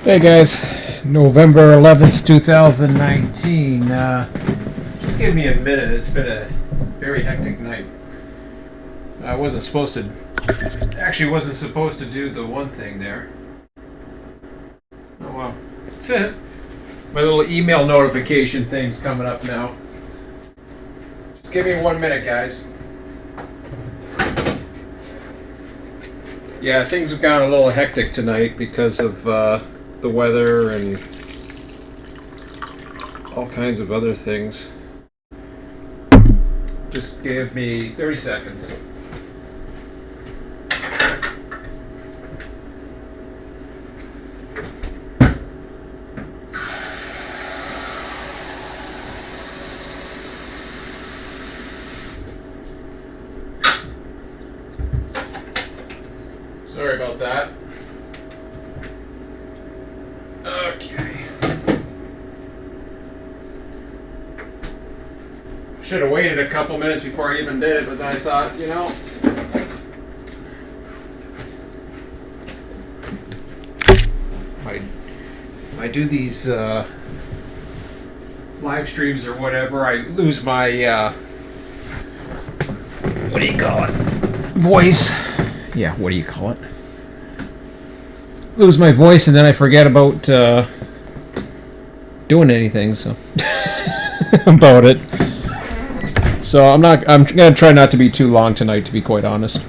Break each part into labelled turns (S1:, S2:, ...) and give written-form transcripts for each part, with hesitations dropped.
S1: Hey guys, November 11th, 2019. Just give me a minute. It's been a very hectic night. I wasn't supposed to, actually wasn't supposed to do the one thing there. Oh well. My little email notification thing's coming up now. Just give me 1 minute, guys. Yeah, things have gotten a little hectic tonight because of the weather and all kinds of other things. Just give me 30 seconds. Sorry about that. Okay. Should have waited a couple minutes before I even did it, but then I thought, I do these live streams or whatever, I lose my what do you call it? Voice. Yeah, what do you call it? Lose my voice and then I forget about doing anything, so about it. So I'm gonna try not to be too long tonight, to be quite honest.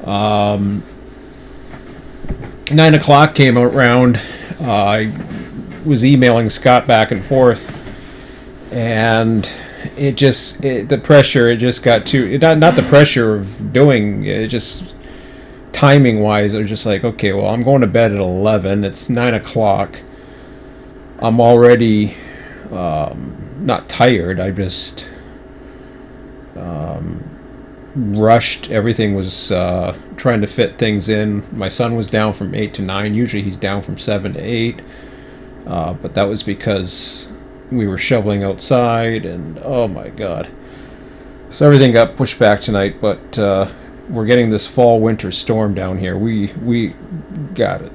S1: 9 o'clock came around. I was emailing Scott back and forth, and the pressure, it just got too, not the pressure of doing it, just timing wise, I was just like, okay, well, I'm going to bed at 11. It's 9 o'clock. I'm already not tired. I just rushed. Everything was trying to fit things in. My son was down from 8 to 9. Usually he's down from 7 to 8. But that was because we were shoveling outside, and oh my god. So everything got pushed back tonight, but we're getting this fall-winter storm down here. We got a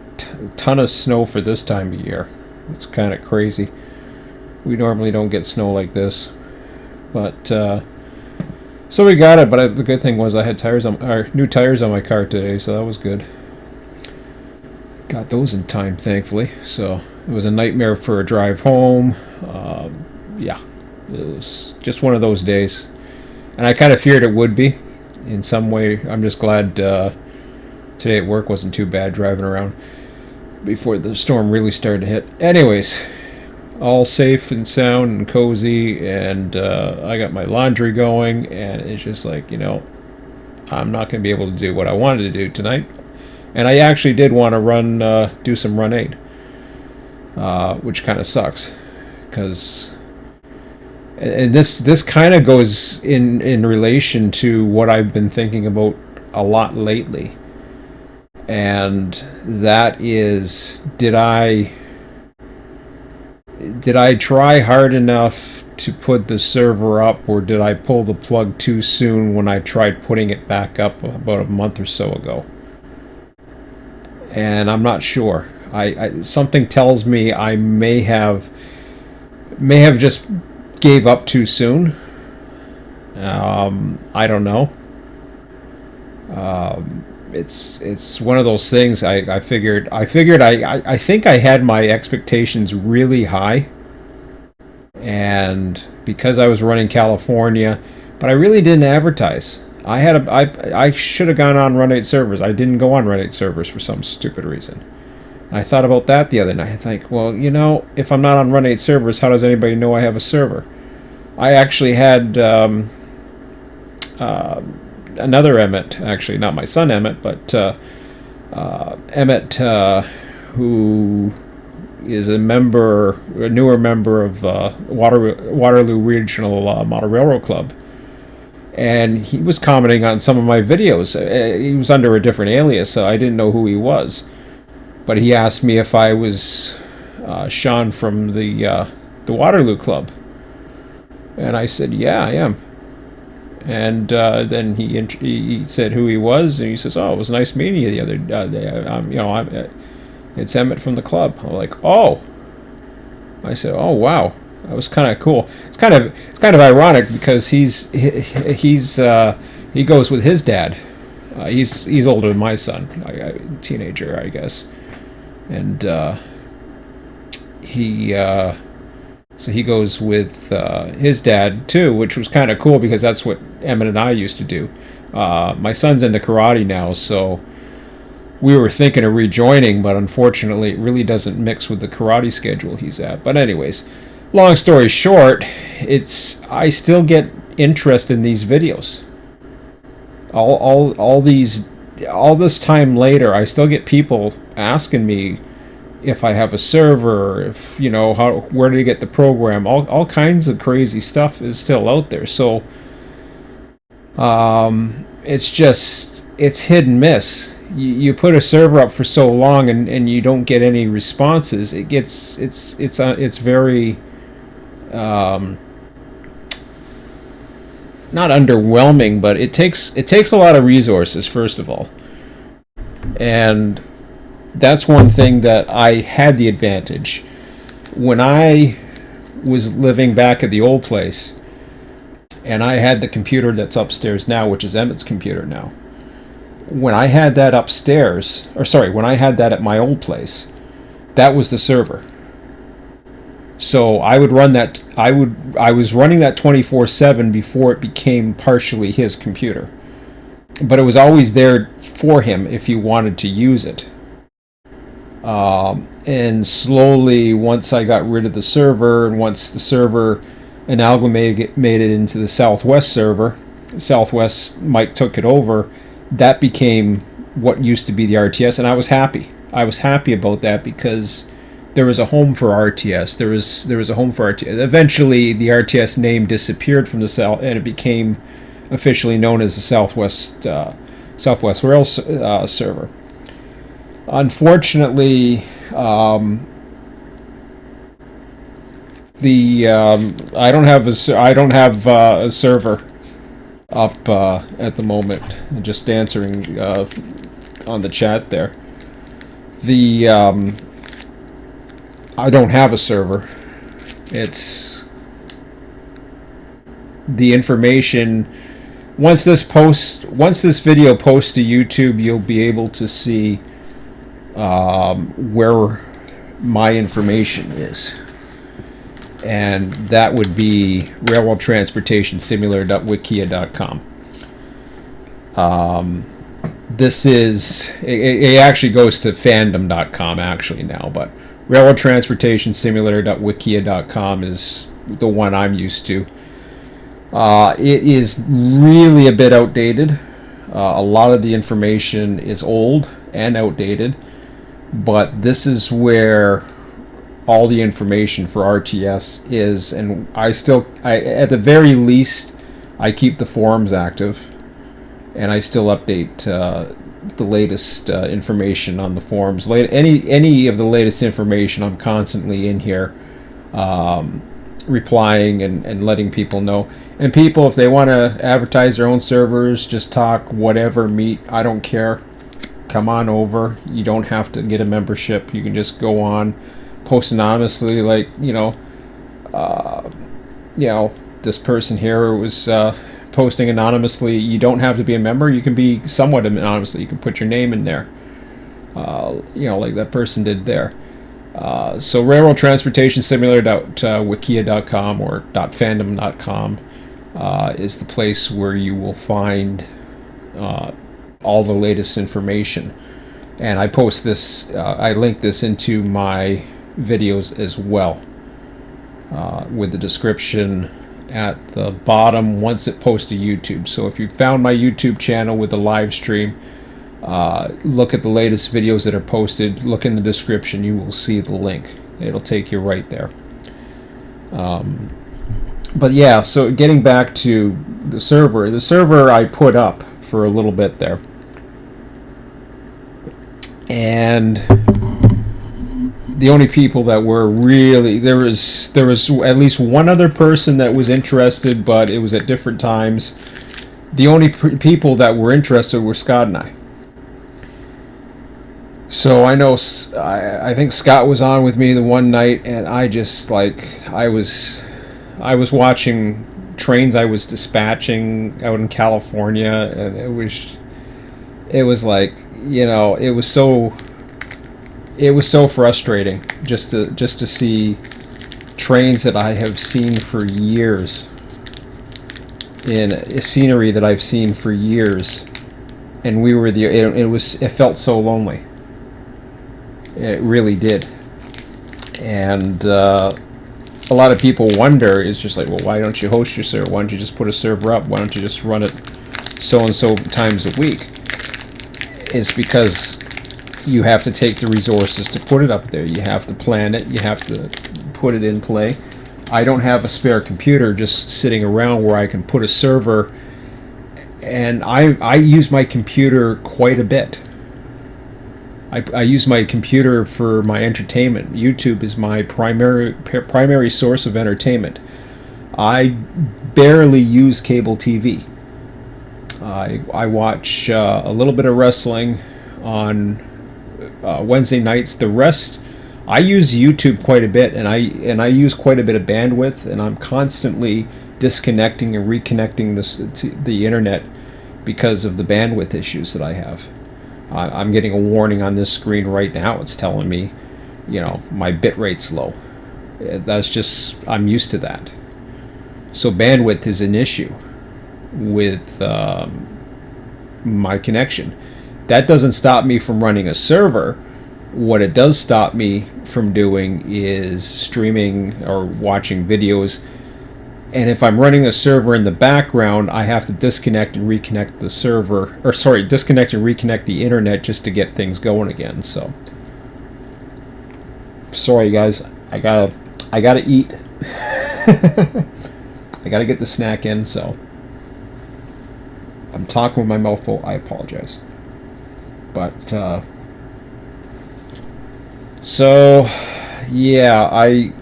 S1: ton of snow for this time of year. It's kind of crazy. We normally don't get snow like this, but so we got it. But the good thing was I had new tires on my car today, so that was good. Got those in time, thankfully. So it was a nightmare for a drive home. Yeah, it was just one of those days, and I kind of feared it would be. In some way, I'm just glad today at work wasn't too bad driving around before the storm really started to hit. Anyways, all safe and sound and cozy, and I got my laundry going, and it's just like, I'm not going to be able to do what I wanted to do tonight. And I actually did want to do some Run 8, which kind of sucks, because... And this kind of goes in relation to what I've been thinking about a lot lately. And that is, did I try hard enough to put the server up, or did I pull the plug too soon when I tried putting it back up about a month or so ago? And I'm not sure. Something tells me I may have just gave up too soon. I don't know. It's one of those things. I figured I think I had my expectations really high, and because I was running California, but I really didn't advertise. I should have gone on Run 8 servers. I didn't go on Run 8 servers for some stupid reason. I thought about that the other night. I think, well, if I'm not on Run 8 servers, how does anybody know I have a server? I actually had another Emmett, actually, not my son Emmett, but Emmett, who is a newer member of Waterloo Regional Model Railroad Club. And he was commenting on some of my videos. He was under a different alias, so I didn't know who he was. But he asked me if I was Sean from the Waterloo Club. And I said, yeah, I am. And then he said who he was, and he says, "Oh, it was nice meeting you the other day. It's Emmett from the club. I'm like, oh. I said, oh wow, that was kind of cool. It's kind of ironic because he goes with his dad. He's older than my son, teenager, I guess, and he so he goes with his dad too, which was kind of cool because that's what Emmett and I used to do. My son's into karate now, so we were thinking of rejoining, but unfortunately it really doesn't mix with the karate schedule he's at. But anyways, long story short, I still get interest in these videos. All this time later, I still get people asking me if I have a server, if where do you get the program. All kinds of crazy stuff is still out there. So it's hit and miss. You put a server up for so long and you don't get any responses. It's very not underwhelming, but it takes a lot of resources, first of all. And that's one thing that I had the advantage. When I was living back at the old place, and I had the computer that's upstairs now, which is Emmett's computer now. When I had that upstairs, when I had that at my old place, that was the server. So I would run that. I was running that 24/7 before it became partially his computer, but it was always there for him if he wanted to use it. And slowly, once I got rid of the server, and once the server amalgamated into the Southwest server, Southwest Mike took it over. That became what used to be the RTS, and I was happy. I was happy about that because there was a home for RTS. There was a home for RTS. Eventually, the RTS name disappeared from the South, and it became officially known as the Southwest Rail server. Unfortunately, I don't have a server up at the moment. I'm just answering on the chat there. I don't have a server. It's the information. Once this video posts to YouTube, you'll be able to see where my information is. And that would be railroad-transportation-simulator.wikia.com. It actually goes to fandom.com actually now, but railroad-transportation-simulator.wikia.com is the one I'm used to. It is really a bit outdated. A lot of the information is old and outdated, but this is where all the information for RTS is, and I at the very least, I keep the forums active, and I still update the latest information on the forums. Any of the latest information, I'm constantly in here replying and letting people know. And people, if they want to advertise their own servers, just talk, whatever, meet, I don't care. Come on over. You don't have to get a membership. You can just go on, post anonymously, like, this person here was posting anonymously. You don't have to be a member. You can be somewhat anonymously. You can put your name in there, like that person did there. So railroad transportation simulator.wikia.com or .fandom.com is the place where you will find all the latest information. And I post this, I link this into my videos as well, with the description at the bottom once it posts to YouTube. So if you found my YouTube channel with the live stream, look at the latest videos that are posted, look in the description, you will see the link. It'll take you right there. But yeah, so getting back to the server I put up for a little bit there. And the only people that were really, there was at least one other person that was interested, but it was at different times. The only people that were interested were Scott and I. So I know I think Scott was on with me the one night, and I just like I was watching trains I was dispatching out in California, and it was like, it was so frustrating just to see trains that I have seen for years, in scenery that I've seen for years, and we were it felt so lonely. It really did. And a lot of people wonder, it's just like, well, why don't you host your server? Why don't you just put a server up? Why don't you just run it so and so times a week? It's because you have to take the resources to put it up there. You have to plan it. You have to put it in play. I don't have a spare computer just sitting around where I can put a server, and I use my computer quite a bit. I use my computer for my entertainment. YouTube is my primary source of entertainment. I barely use cable TV. I watch a little bit of wrestling on Wednesday nights. The rest, I use YouTube quite a bit, and I use quite a bit of bandwidth, and I'm constantly disconnecting and reconnecting the internet because of the bandwidth issues that I have. I'm getting a warning on this screen right now. It's telling me, my bit rate's low. That's just, I'm used to that. So bandwidth is an issue with my connection. That doesn't stop me from running a server. What it does stop me from doing is streaming or watching videos. And if I'm running a server in the background, I have to disconnect and reconnect the server, or sorry, disconnect and reconnect the internet just to get things going again. So, sorry guys, I gotta eat. I gotta get the snack in. So, I'm talking with my mouth full. I apologize. But so yeah, I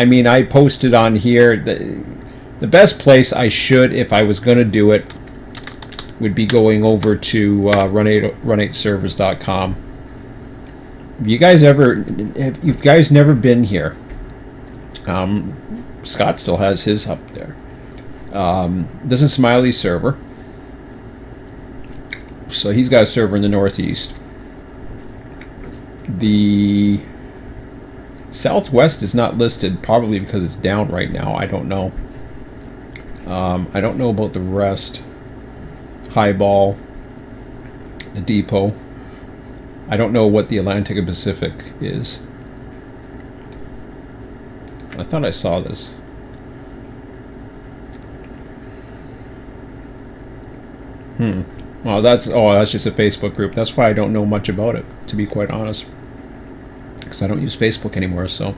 S1: mean, I posted on here that the best place I should, if I was going to do it, would be going over to run8servers.com. You guys never been here, Scott still has his up there. This is Smiley's server. So he's got a server in the Northeast. The Southwest is not listed, probably because it's down right now. I don't know. I don't know about the rest. Highball, the Depot. I don't know what the Atlantic and Pacific is. I thought I saw this. Well, that's just a Facebook group. That's why I don't know much about it, to be quite honest. Because I don't use Facebook anymore, so.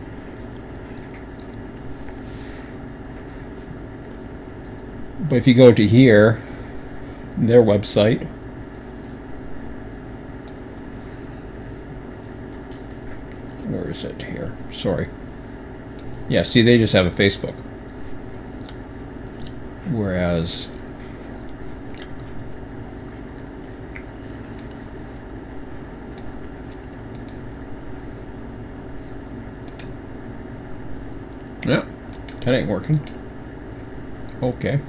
S1: But if you go to here, their website, where is it here? Sorry. Yeah, see, they just have a Facebook. Whereas yeah, that ain't working. Okay.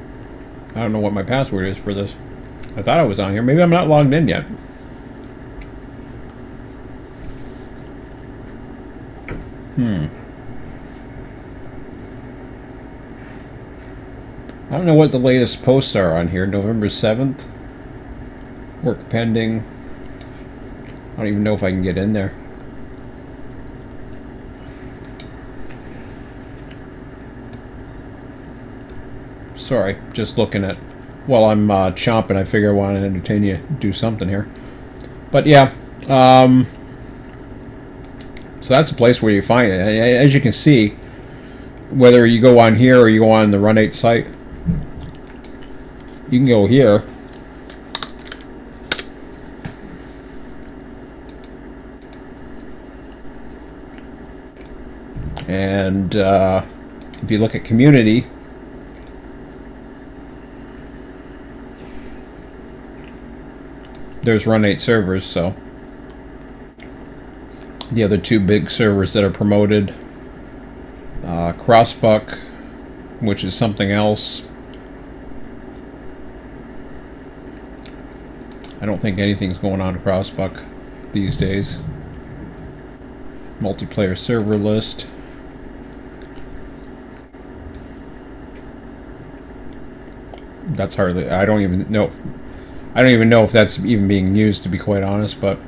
S1: I don't know what my password is for this. I thought I was on here. Maybe I'm not logged in yet. I don't know what the latest posts are on here. November 7th. Work pending. I don't even know if I can get in there. Sorry, just looking at, while I'm chomping, I figure I want to entertain you, do something here. But yeah, so that's a place where you find it. As you can see, whether you go on here or you go on the Run8 site, you can go here. And if you look at community, there's Run8 servers, so The other two big servers that are promoted, Crossbuck, which is something else. I don't think anything's going on Crossbuck these days. Multiplayer server list. That's hardly. I don't even know if that's even being used, to be quite honest, but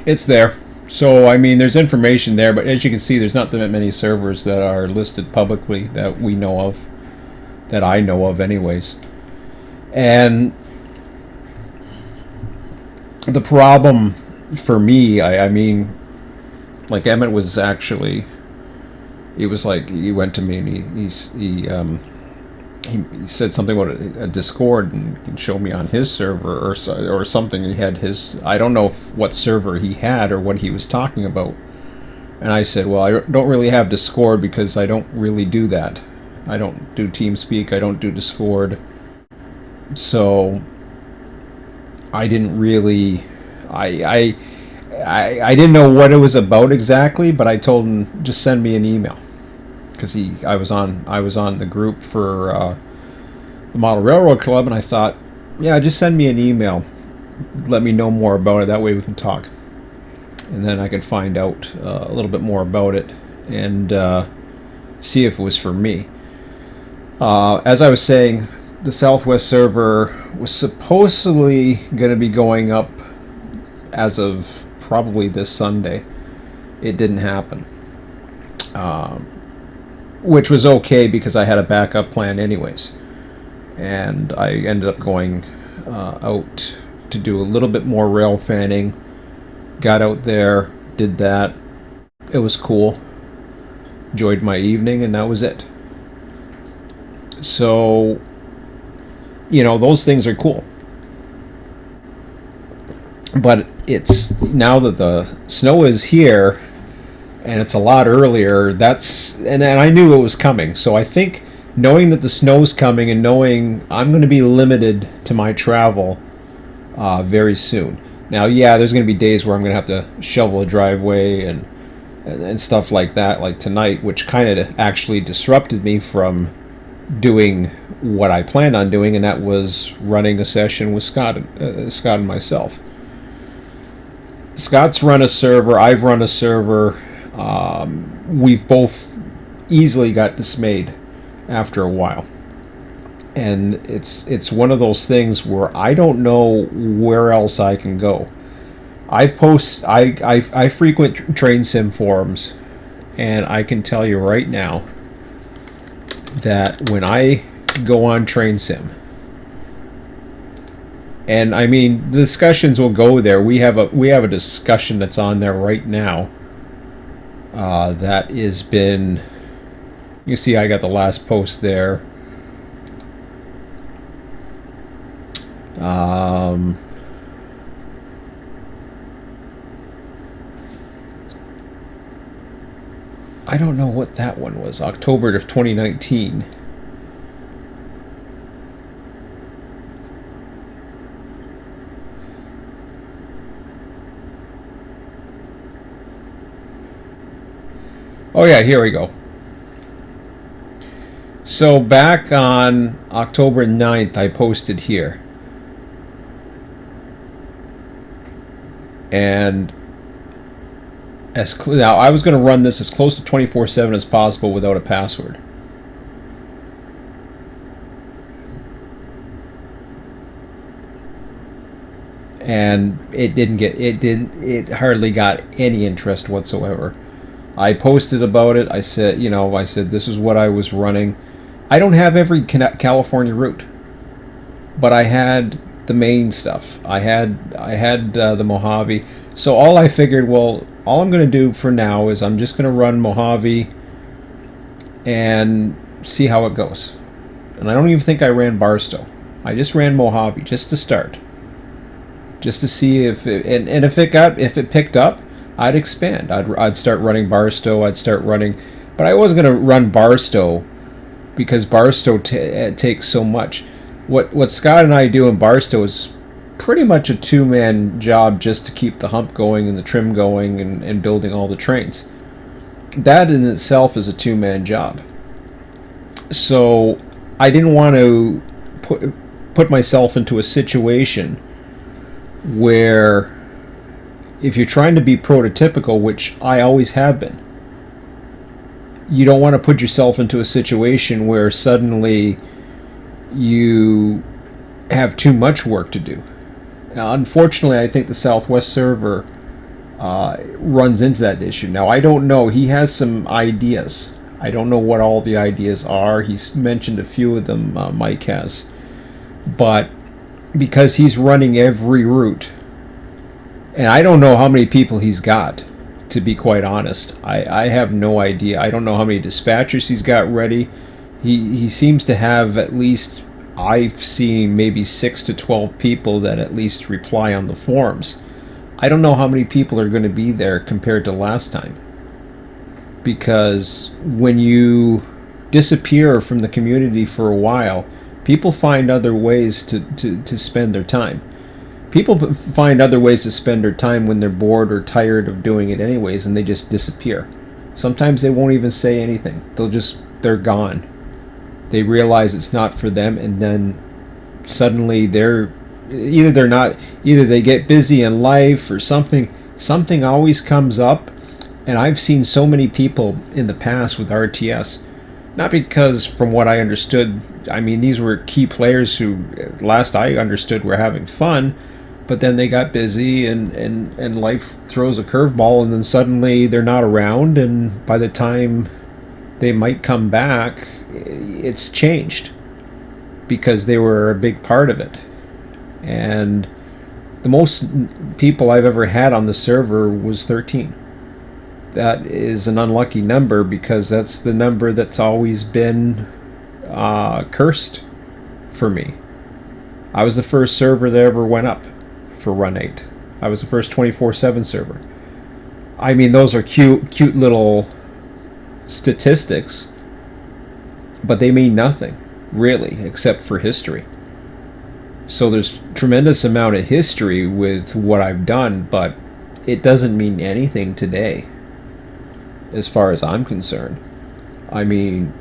S1: it's there. So, I mean, there's information there, but as you can see, there's not that many servers that are listed publicly that we know of, that I know of anyways. And the problem for me, I mean, like Emmett was actually, it was like, he went to me and he said something about a Discord and showed me on his server or something. He had his, I don't know what server he had or what he was talking about. And I said, well, I don't really have Discord because I don't really do that. I don't do TeamSpeak. I don't do Discord. So I didn't really, I didn't know what it was about exactly, but I told him just send me an email. Because I was on the group for the Model Railroad Club, and I thought, yeah, just send me an email, let me know more about it. That way we can talk, and then I could find out a little bit more about it and see if it was for me. As I was saying, the Southwest server was supposedly going to be going up as of probably this Sunday. It didn't happen. Which was okay because I had a backup plan anyways. And I ended up going out to do a little bit more rail fanning. Got out there, did that. It was cool. Enjoyed my evening, and that was it. So, you know, those things are cool. But it's now that the snow is here, and it's a lot earlier, and I knew it was coming. So I think knowing that the snow's coming and knowing I'm going to be limited to my travel very soon. Now, yeah, there's going to be days where I'm going to have to shovel a driveway and stuff like that, like tonight, which kind of actually disrupted me from doing what I planned on doing, and that was running a session with Scott and myself. Scott's run a server, I've run a server. We've both easily got dismayed after a while, and it's one of those things where I don't know where else I can go. I frequent train sim forums, and I can tell you right now that when I go on train sim, and I mean the discussions will go there. We have a discussion that's on there right now. That has been, you see I got the last post there. I don't know what that one was. October of 2019. Oh yeah, here we go. So back on October 9th, I posted here. And now I was going to run this as close to 24/7 as possible without a password. And it hardly got any interest whatsoever. I posted about it. I said, this is what I was running. I don't have every California route, but I had the main stuff. I had the Mojave. So all I figured, well, all I'm going to do for now is I'm just going to run Mojave and see how it goes. And I don't even think I ran Barstow. I just ran Mojave just to start, just to see if if it picked up, I'd expand. I'd start running Barstow. But I wasn't going to run Barstow because Barstow takes so much. What Scott and I do in Barstow is pretty much a two-man job just to keep the hump going and the trim going and building all the trains. That in itself is a two-man job. So I didn't want to put myself into a situation where, if you're trying to be prototypical, which I always have been, you don't want to put yourself into a situation where suddenly you have too much work to do. Now, unfortunately, I think the Southwest server runs into that issue. Now, I don't know. He has some ideas. I don't know what all the ideas are. He's mentioned a few of them, Mike has. But because he's running every route, and I don't know how many people he's got, to be quite honest. I have no idea. I don't know how many dispatchers he's got ready. He seems to have at least, I've seen maybe 6 to 12 people that at least reply on the forums. I don't know how many people are going to be there compared to last time. Because when you disappear from the community for a while, people find other ways to spend their time. People find other ways to spend their time when they're bored or tired of doing it anyways, and they just disappear. Sometimes they won't even say anything. They're gone. They realize it's not for them, and then suddenly either they get busy in life or something always comes up. And I've seen so many people in the past with RTS, not because, from what I understood, I mean, these were key players who, last I understood, were having fun, but then they got busy and life throws a curveball, and then suddenly they're not around, and by the time they might come back, it's changed because they were a big part of it. And the most people I've ever had on the server was 13. That is an unlucky number because that's the number that's always been cursed for me. I was the first server that ever went up for Run 8. I was the first 24/7 server. I mean, those are cute little statistics, but they mean nothing, really, except for history. So there's tremendous amount of history with what I've done, but it doesn't mean anything today, as far as I'm concerned. I mean,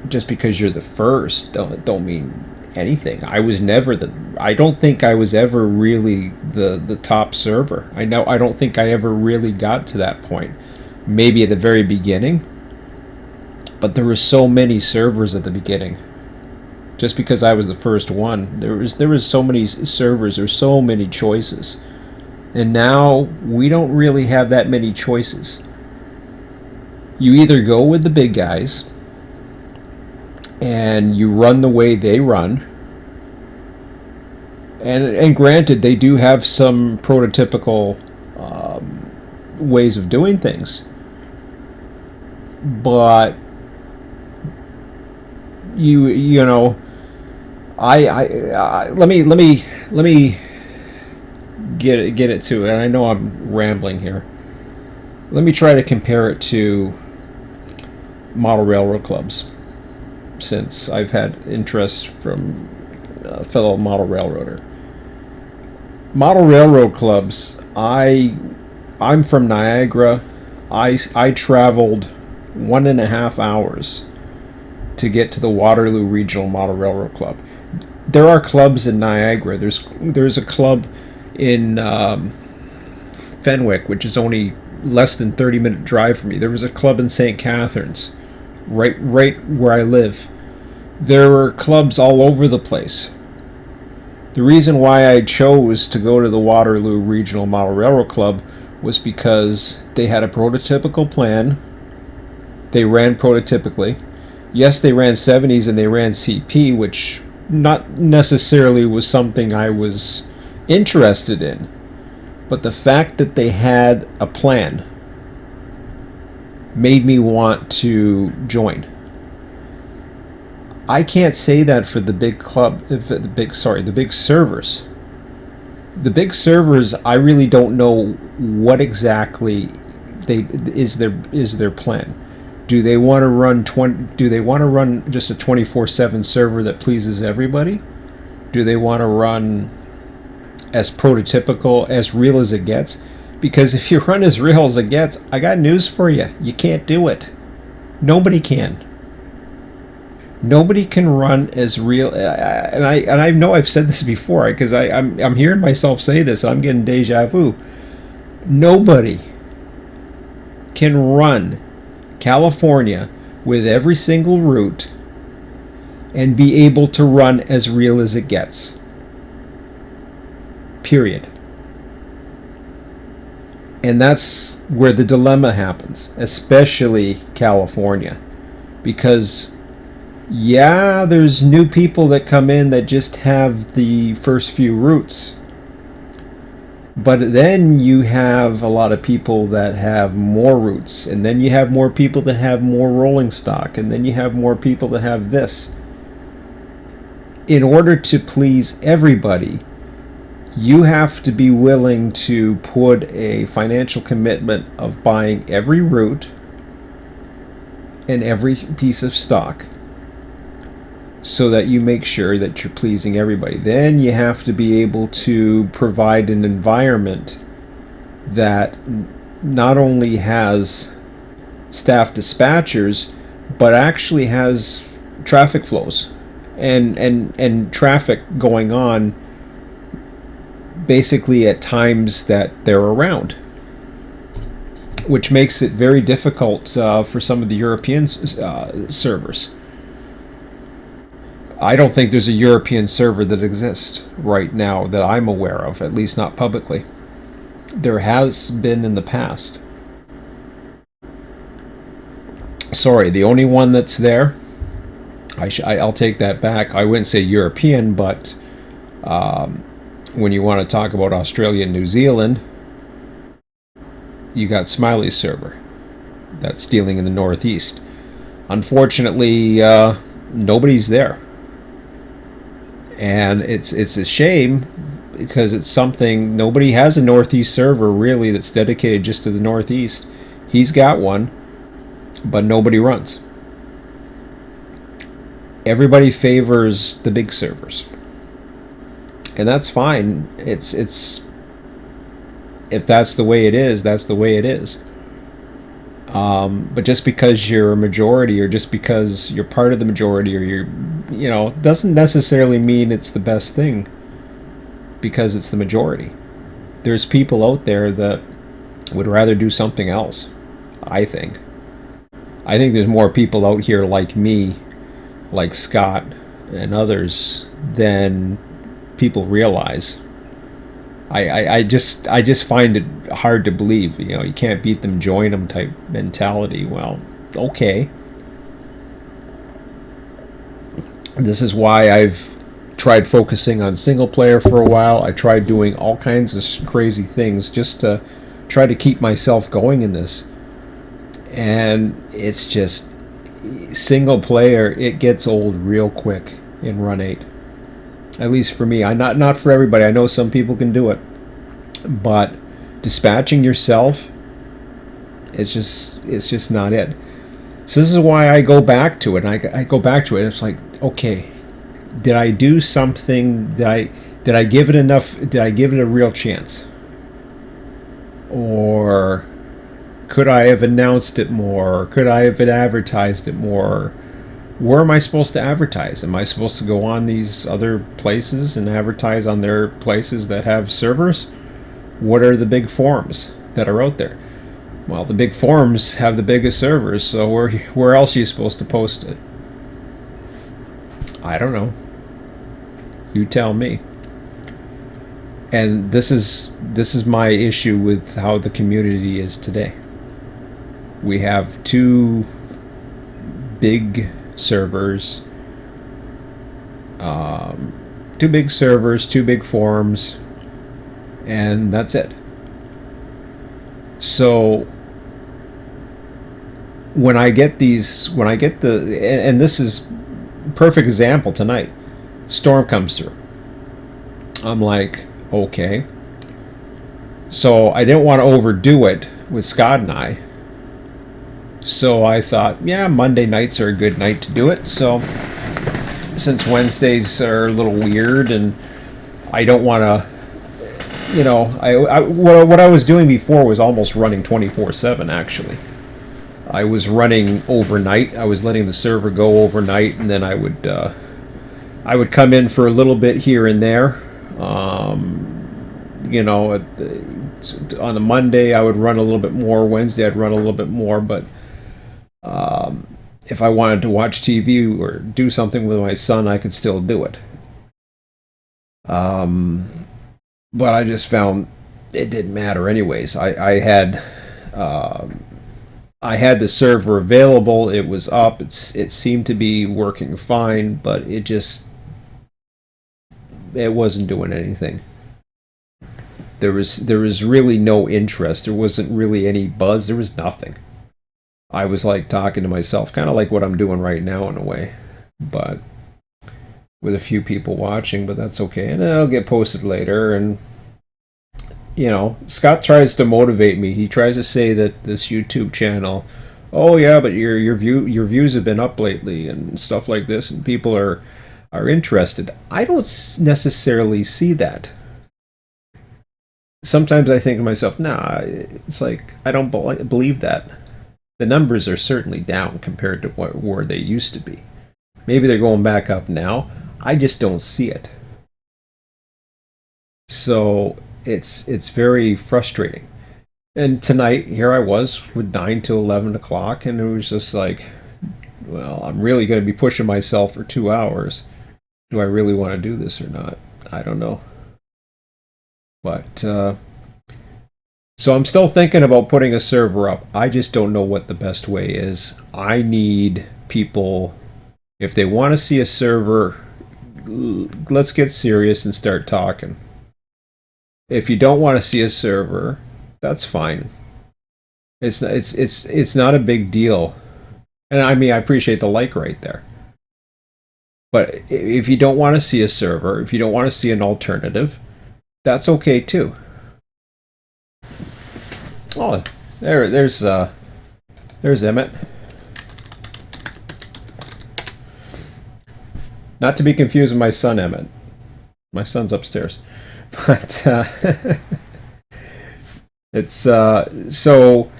S1: just because you're the first don't mean anything. I don't think I was ever really the top server. I don't think I ever really got to that point. Maybe at the very beginning, but there were so many servers at the beginning. Just because I was the first one, there was so many servers, there's so many choices. And now we don't really have that many choices. You either go with the big guys and you run the way they run, and granted, they do have some prototypical ways of doing things, but you know, I let me get it to it. And I know I'm rambling here. Let me try to compare it to model railroad clubs, since I've had interest from a fellow model railroader. Model railroad clubs, I'm from Niagara. I traveled 1.5 hours to get to the Waterloo Regional Model Railroad Club. There are clubs in Niagara. There's a club in Fenwick, which is only less than 30-minute drive from me. There was a club in St. Catharines, right where I live. There were clubs all over the place. The reason why I chose to go to the Waterloo Regional Model Railroad Club was because they had a prototypical plan. They ran prototypically. Yes, they ran 70s and they ran CP, which not necessarily was something I was interested in. But the fact that they had a plan made me want to join. I can't say that for the big the big servers. The big servers, I really don't know what exactly is their plan. Do they want to run just a 24/7 server that pleases everybody? Do they want to run as prototypical, as real as it gets. Because if you run as real as it gets, I got news for you. You can't do it. Nobody can. Nobody can run as real. And I know I've said this before because I'm hearing myself say this. I'm getting deja vu. Nobody can run California with every single route and be able to run as real as it gets. Period. And that's where the dilemma happens, especially California. Because, yeah, there's new people that come in that just have the first few routes. But then you have a lot of people that have more routes. And then you have more people that have more rolling stock. And then you have more people that have this. In order to please everybody, you have to be willing to put a financial commitment of buying every route and every piece of stock so that you make sure that you're pleasing everybody. Then you have to be able to provide an environment that not only has staff dispatchers but actually has traffic flows and traffic going on basically at times that they're around, which makes it very difficult for some of the European servers. I don't think there's a European server that exists right now that I'm aware of, at least not publicly. There has been in the past. Sorry, the only one that's there, I'll take that back. I wouldn't say European, but when you want to talk about Australia and New Zealand, you got Smiley's server that's dealing in the Northeast. Unfortunately, nobody's there. And it's a shame because it's something, nobody has a Northeast server really that's dedicated just to the Northeast. He's got one, but nobody runs. Everybody favors the big servers. And that's fine. It's if that's the way it is, that's the way it is. But just because you're a majority, or just because you're part of the majority, or doesn't necessarily mean it's the best thing because it's the majority. There's people out there that would rather do something else, I think. I think there's more people out here like me, like Scott and others, than people realize. I just find it hard to believe. You can't beat them, join them type mentality. Well, okay. This is why I've tried focusing on single player for a while. I tried doing all kinds of crazy things just to try to keep myself going in this. And it's just single player, it gets old real quick in Run 8. At least for me. Not for everybody. I know some people can do it. But dispatching yourself, it's just not it. So this is why I go back to it. And I go back to it. And it's like, okay, did I do something? Did I give it enough? Did I give it a real chance? Or could I have announced it more? Or could I have advertised it more? Where am I supposed to advertise? Am I supposed to go on these other places and advertise on their places that have servers? What are the big forums that are out there? Well, the big forums have the biggest servers, so where else are you supposed to post it? I don't know. You tell me. And this is my issue with how the community is today. We have two big servers, two big forums, and that's it. So when I get and this is perfect example tonight, storm comes through. I'm like, okay. So I didn't want to overdo it with Scott and I. So I thought, yeah, Monday nights are a good night to do it. So since Wednesdays are a little weird and I don't want to, you know, what I was doing before was almost running 24/7 actually. I was running overnight. I was letting the server go overnight, and then I would come in for a little bit here and there. You know, on a Monday I would run a little bit more. Wednesday I'd run a little bit more, but if I wanted to watch TV or do something with my son, I could still do it. But I just found it didn't matter anyways. I had the server available. It was up. It seemed to be working fine, but it wasn't doing anything. There was really no interest. There wasn't really any buzz. There was nothing. I was like talking to myself, kind of like what I'm doing right now in a way, but with a few people watching. But that's okay, and it'll get posted later. And you know, Scott tries to motivate me. He tries to say that this YouTube channel, oh yeah, but your views have been up lately and stuff like this, and people are interested. I don't necessarily see that. Sometimes I think to myself, nah, it's like I don't believe that. The numbers are certainly down compared to where they used to be. Maybe they're going back up now. I just don't see it. So it's very frustrating. And tonight, here I was with 9 to 11 o'clock, and it was just like, well, I'm really going to be pushing myself for 2 hours. Do I really want to do this or not? I don't know. But, so I'm still thinking about putting a server up. I just don't know what the best way is. I need people, if they want to see a server, let's get serious and start talking. If you don't want to see a server, that's fine. It's not a big deal. And I mean, I appreciate the like right there. But if you don't want to see a server, if you don't want to see an alternative, that's okay too. Oh, there's Emmett. Not to be confused with my son Emmett. My son's upstairs. But it's so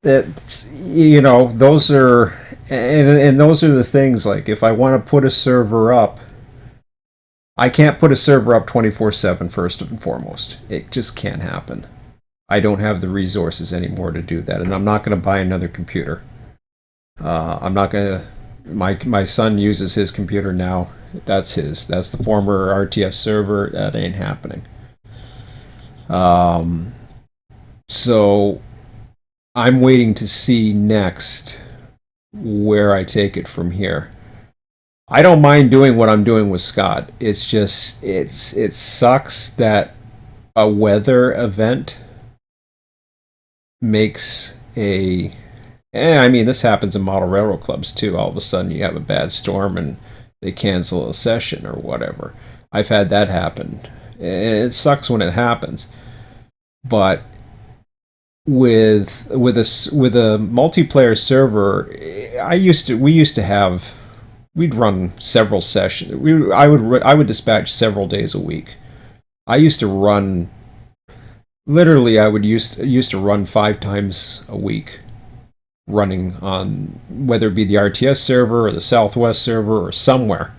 S1: it's, you know, those are and those are the things. Like if I want to put a server up, I can't put a server up 24/7 first and foremost. It just can't happen. I don't have the resources anymore to do that, and I'm not going to buy another computer. I'm not going to. My son uses his computer now. That's his. That's the former RTS server. That ain't happening. So I'm waiting to see next where I take it from here. I don't mind doing what I'm doing with Scott. It's just it sucks that a weather event makes a. I mean, this happens in model railroad clubs too. All of a sudden, you have a bad storm and they cancel a session or whatever. I've had that happen. It sucks when it happens, but with a multiplayer server, we used to have. We'd run several sessions. I would dispatch several days a week. I used to run. Literally, I would used to run 5 times a week, running on whether it be the RTS server or the Southwest server or somewhere.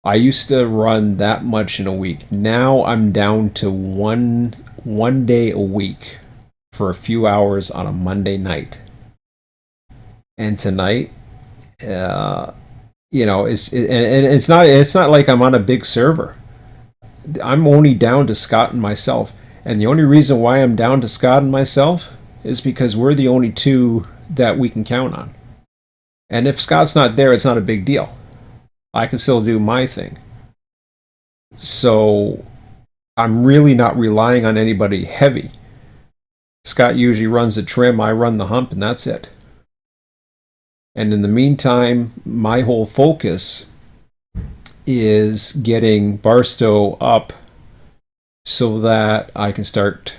S1: I used to run that much in a week. Now I'm down to one day a week for a few hours on a Monday night. And tonight, you know, it's not like I'm on a big server. I'm only down to Scott and myself, and the only reason why I'm down to Scott and myself is because we're the only two that we can count on. And if Scott's not there, it's not a big deal. I can still do my thing. So I'm really not relying on anybody heavy. Scott usually runs the trim, I run the hump, and that's it. And in the meantime, my whole focus is getting Barstow up so that I can start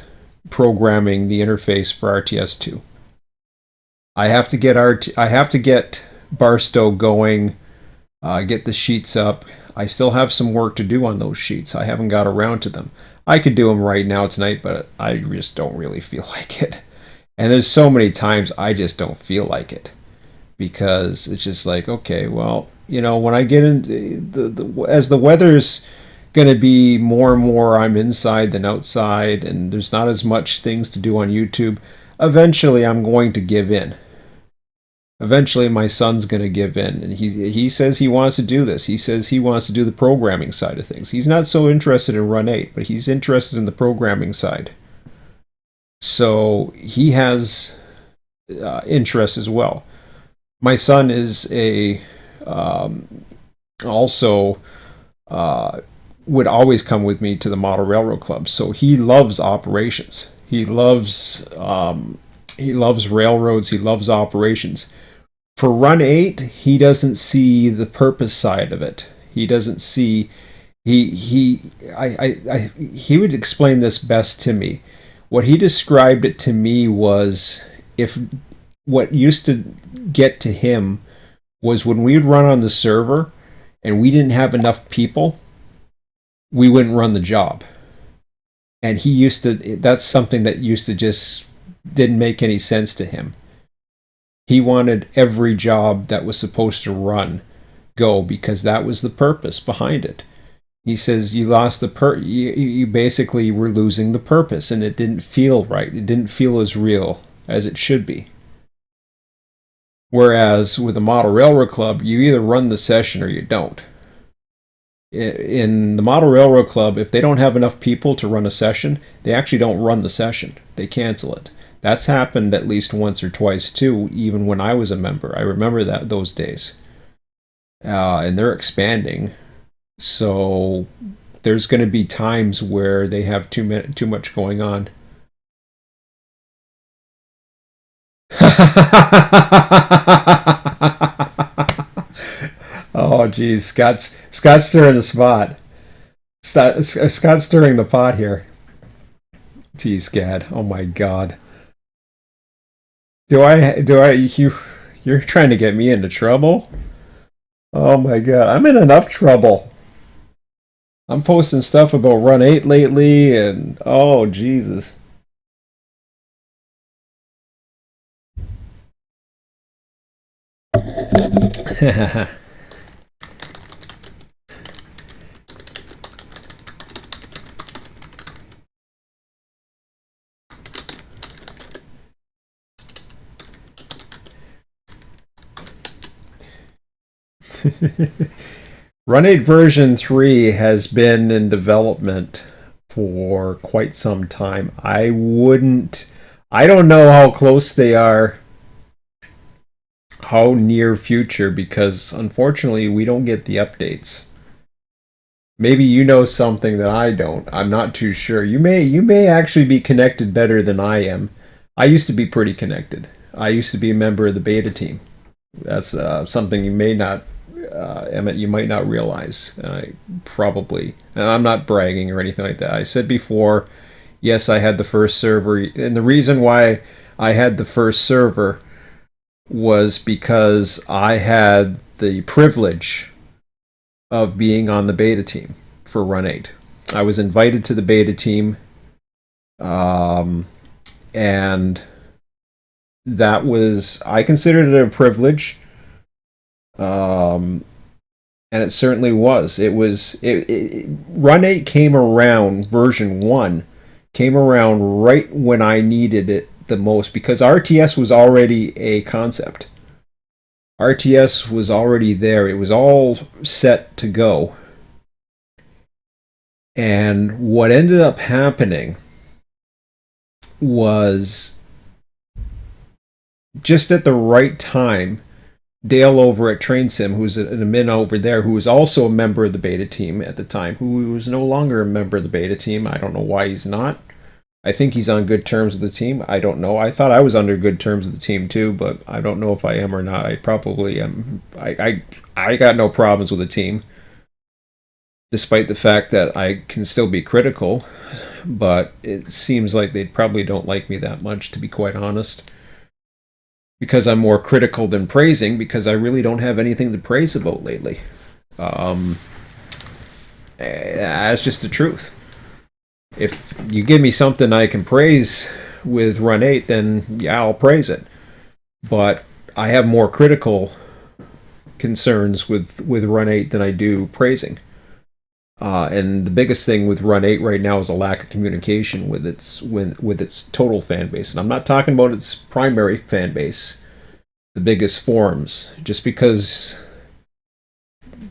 S1: programming the interface for RTS2. I have to get Barstow going, get the sheets up. I still have some work to do on those sheets. I haven't got around to them. I could do them right now tonight, but I just don't really feel like it. And there's so many times I just don't feel like it because it's just like, okay, well, when I get in as the weather's going to be more and more, I'm inside than outside, and there's not as much things to do on YouTube. Eventually, I'm going to give in. Eventually, my son's going to give in, and he says he wants to do this. He says he wants to do the programming side of things. He's not so interested in Run 8, but he's interested in the programming side. So he has interest as well. My son is also would always come with me to the Model Railroad Club. So he loves operations. He loves railroads. He loves operations. For Run 8, he doesn't see the purpose side of it. He doesn't see. He would explain this best to me. What he described it to me was, if what used to get to him was when we would run on the server and we didn't have enough people, we wouldn't run the job. And that's something that used to just didn't make any sense to him. He wanted every job that was supposed to run go because that was the purpose behind it. He says you lost you basically were losing the purpose, and it didn't feel right. It didn't feel as real as it should be. Whereas with the Model Railroad Club, you either run the session or you don't. In the Model Railroad Club, if they don't have enough people to run a session, they actually don't run the session. They cancel it. That's happened at least once or twice too, even when I was a member. I remember those days. And they're expanding. So there's going to be times where they have too much going on. Oh, geez, Scott's stirring the spot. Scott's stirring the pot here. Geez, Scad. Oh my God. You're trying to get me into trouble? Oh my God, I'm in enough trouble. I'm posting stuff about Run 8 lately, and oh Jesus. Run 8 version 3 has been in development for quite some time. I don't know how close they are, how near future, because unfortunately we don't get the updates. Maybe you know something that I don't. I'm not too sure. You may actually be connected better than I am. I used to be pretty connected. I used to be a member of the beta team. That's something you may not, Emmett, you might not realize. And I'm not bragging or anything like that. I said before, yes, I had the first server, and the reason why I had the first server was because I had the privilege of being on the beta team for Run 8. I was invited to the beta team, and I considered it a privilege, and it certainly was. Run 8 came around, version 1 came around right when I needed it the most, because RTS was already a concept. RTS was already there. It was all set to go. And what ended up happening was, just at the right time, Dale over at TrainSim, who's an admin over there, who was also a member of the beta team at the time, who was no longer a member of the beta team. I don't know why he's not. I think he's on good terms with the team. I don't know. I thought I was under good terms with the team too, but I don't know if I am or not. I probably am. I got no problems with the team, despite the fact that I can still be critical, but it seems like they probably don't like me that much, to be quite honest. Because I'm more critical than praising, because I really don't have anything to praise about lately. That's just the truth. If you give me something I can praise with Run 8, then yeah, I'll praise it. But I have more critical concerns with Run 8 than I do praising. And the biggest thing with Run 8 right now is a lack of communication with its total fan base. And I'm not talking about its primary fan base, the biggest forums. Just because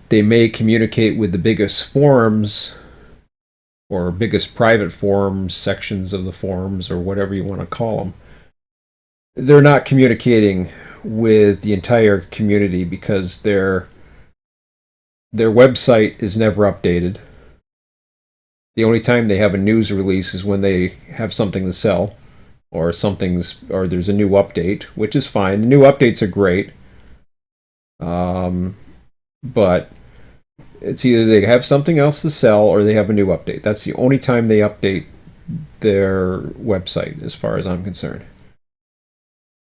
S1: they may communicate with the biggest forums or biggest private forums, sections of the forums, or whatever you want to call them, they're not communicating with the entire community because their website is never updated. The only time they have a news release is when they have something to sell, or there's a new update, which is fine. The new updates are great, but it's either they have something else to sell or they have a new update. That's the only time they update their website, as far as I'm concerned.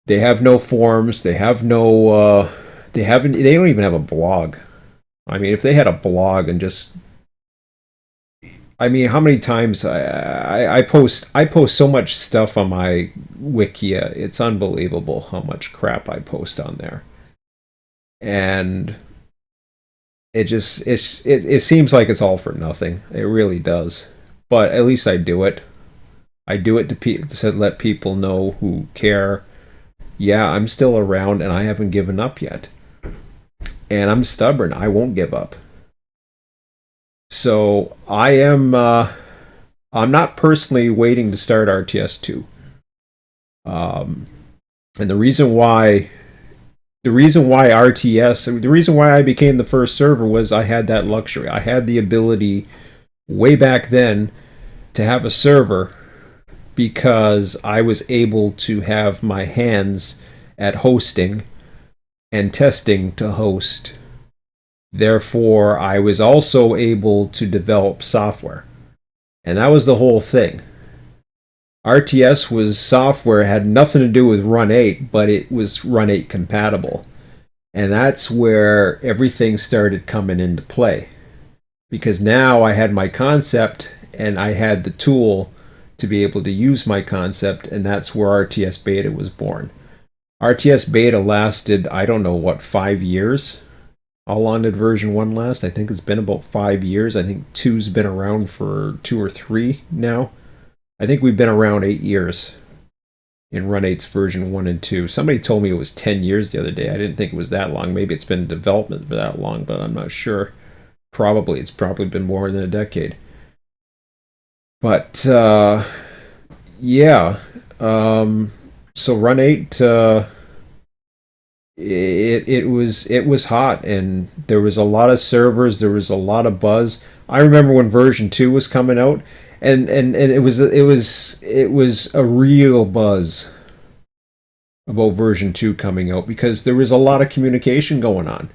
S1: They have no forums. They have no. They don't even have a blog. I mean, if they had a blog and just, I mean, how many times I post so much stuff on my Wikia. It's unbelievable how much crap I post on there, and it seems like it's all for nothing. It really does. But at least I do it. I do it to let people know who care. Yeah, I'm still around and I haven't given up yet. And I'm stubborn. I won't give up. So I'm not personally waiting to start RTS 2. And the reason why I became the first server was I had that luxury. I had the ability way back then to have a server because I was able to have my hands at hosting and testing to host. Therefore, I was also able to develop software. And that was the whole thing. RTS was software, had nothing to do with Run 8, but it was Run 8 compatible. And that's where everything started coming into play. Because now I had my concept and I had the tool to be able to use my concept, and that's where RTS Beta was born. RTS Beta lasted, I don't know what, 5 years? How long did version 1 last? I think it's been about 5 years. I think 2's been around for 2 or 3 now. I think we've been around 8 years in Run 8's version 1 and 2. Somebody told me it was 10 years the other day. I didn't think it was that long. Maybe it's been in development for that long, but I'm not sure. It's probably been more than a decade. But yeah, so Run 8, it was hot, and there was a lot of servers. There was a lot of buzz. I remember when version 2 was coming out, and it was a real buzz about version 2 coming out because there was a lot of communication going on.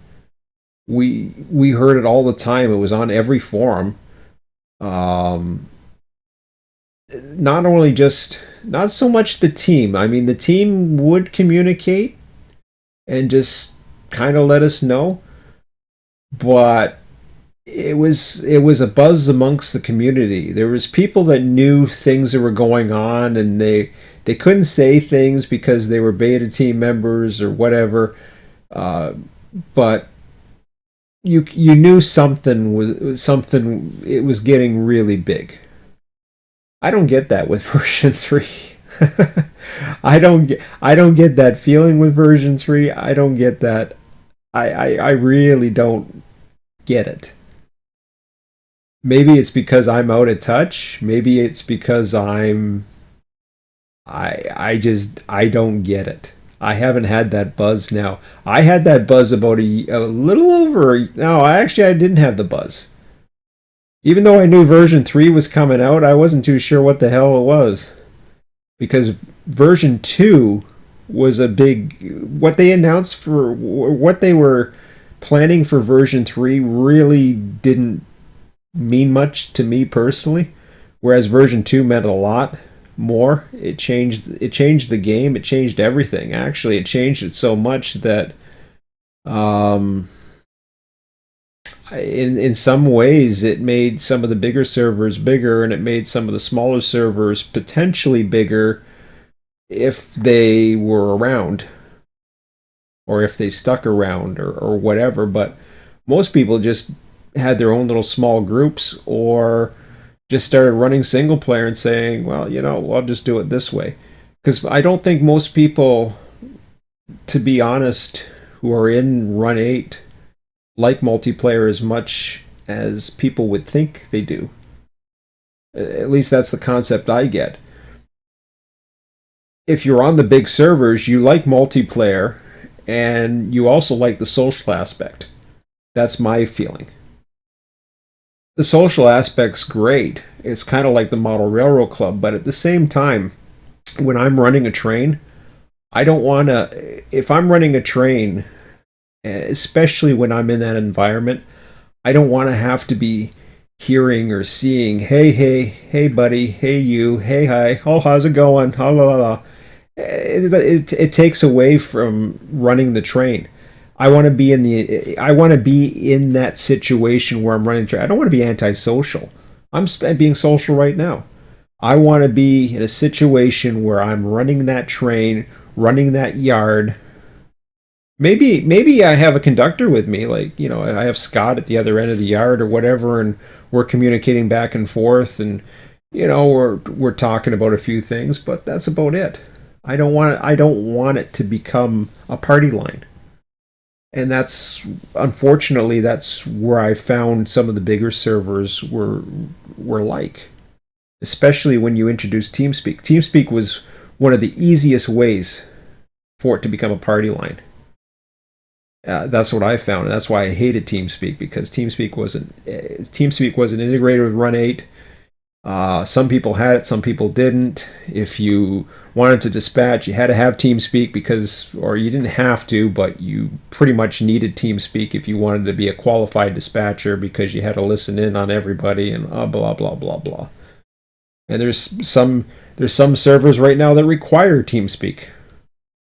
S1: We heard it all the time. It was on every forum. Not so much the team. I mean, the team would communicate and just kind of let us know, but it was a buzz amongst the community. There was people that knew things that were going on, and they couldn't say things because they were beta team members or whatever, but you knew something was it was getting really big. I don't get that with version 3. I don't get that feeling with version 3. I don't get that. I really don't get it. Maybe it's because I'm out of touch. Maybe it's because I don't get it. I haven't had that buzz now. I had that buzz about a little over. No, I didn't have the buzz. Even though I knew version 3 was coming out, I wasn't too sure what the hell it was. Because version 2 was a big... What they announced for... What they were planning for version 3 really didn't mean much to me personally. Whereas version 2 meant a lot more. It changed the game. It changed everything. Actually, it changed it so much that... in some ways, it made some of the bigger servers bigger, and it made some of the smaller servers potentially bigger if they were around, or if they stuck around, or whatever. But most people just had their own little small groups, or just started running single player and saying, well, I'll just do it this way. Because I don't think most people, to be honest, who are in Run 8 like multiplayer as much as people would think they do. At least that's the concept I get. If you're on the big servers, you like multiplayer, and you also like the social aspect. That's my feeling. The social aspect's great. It's kind of like the Model Railroad Club, but at the same time, when I'm running a train, I don't want to. If I'm running a train, especially when I'm in that environment, I don't want to have to be hearing or seeing, hey, hey, hey, buddy, hey, you, hey, hi, oh, how's it going? La, la, la. It takes away from running the train. I want to be in that situation where I'm running train. I don't want to be antisocial. I'm being social right now. I want to be in a situation where I'm running that train, running that yard. Maybe I have a conductor with me, like, I have Scott at the other end of the yard or whatever, and we're communicating back and forth, and we're talking about a few things, but that's about it. I don't want it to become a party line. And unfortunately that's where I found some of the bigger servers were like, especially when you introduce TeamSpeak. TeamSpeak was one of the easiest ways for it to become a party line. That's what I found, and that's why I hated TeamSpeak, because TeamSpeak wasn't integrated with Run 8. Some people had it, some people didn't. If you wanted to dispatch, you had to have TeamSpeak, or you didn't have to, but you pretty much needed TeamSpeak if you wanted to be a qualified dispatcher, because you had to listen in on everybody, and blah blah blah blah. And there's some servers right now that require TeamSpeak.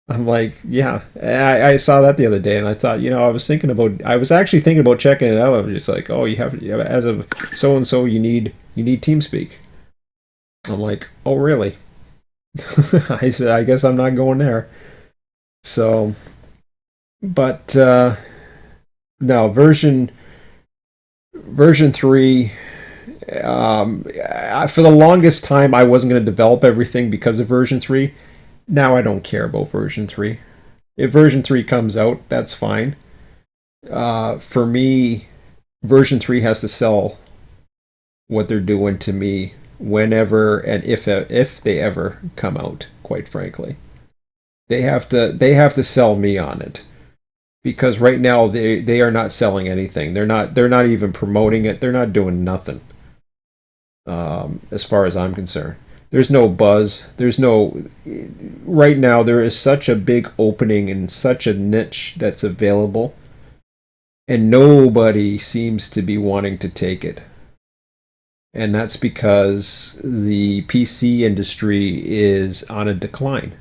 S1: I'm like, yeah, I saw that the other day, and I thought, I was actually thinking about checking it out. I was just like, oh, you have as of so and so, you need TeamSpeak. I'm like, oh, really? I said, I guess I'm not going there. So, but no, version 3. For the longest time, I wasn't going to develop everything because of version 3. Now I don't care about version 3. If version 3 comes out, that's fine. For me, version 3 has to sell what they're doing to me whenever and if they ever come out, quite frankly. They have to sell me on it. Because right now they are not selling anything. They're not even promoting it. They're not doing nothing. As far as I'm concerned. There's no buzz. Right now there is such a big opening and such a niche that's available, and nobody seems to be wanting to take it. And that's because the PC industry is on a decline.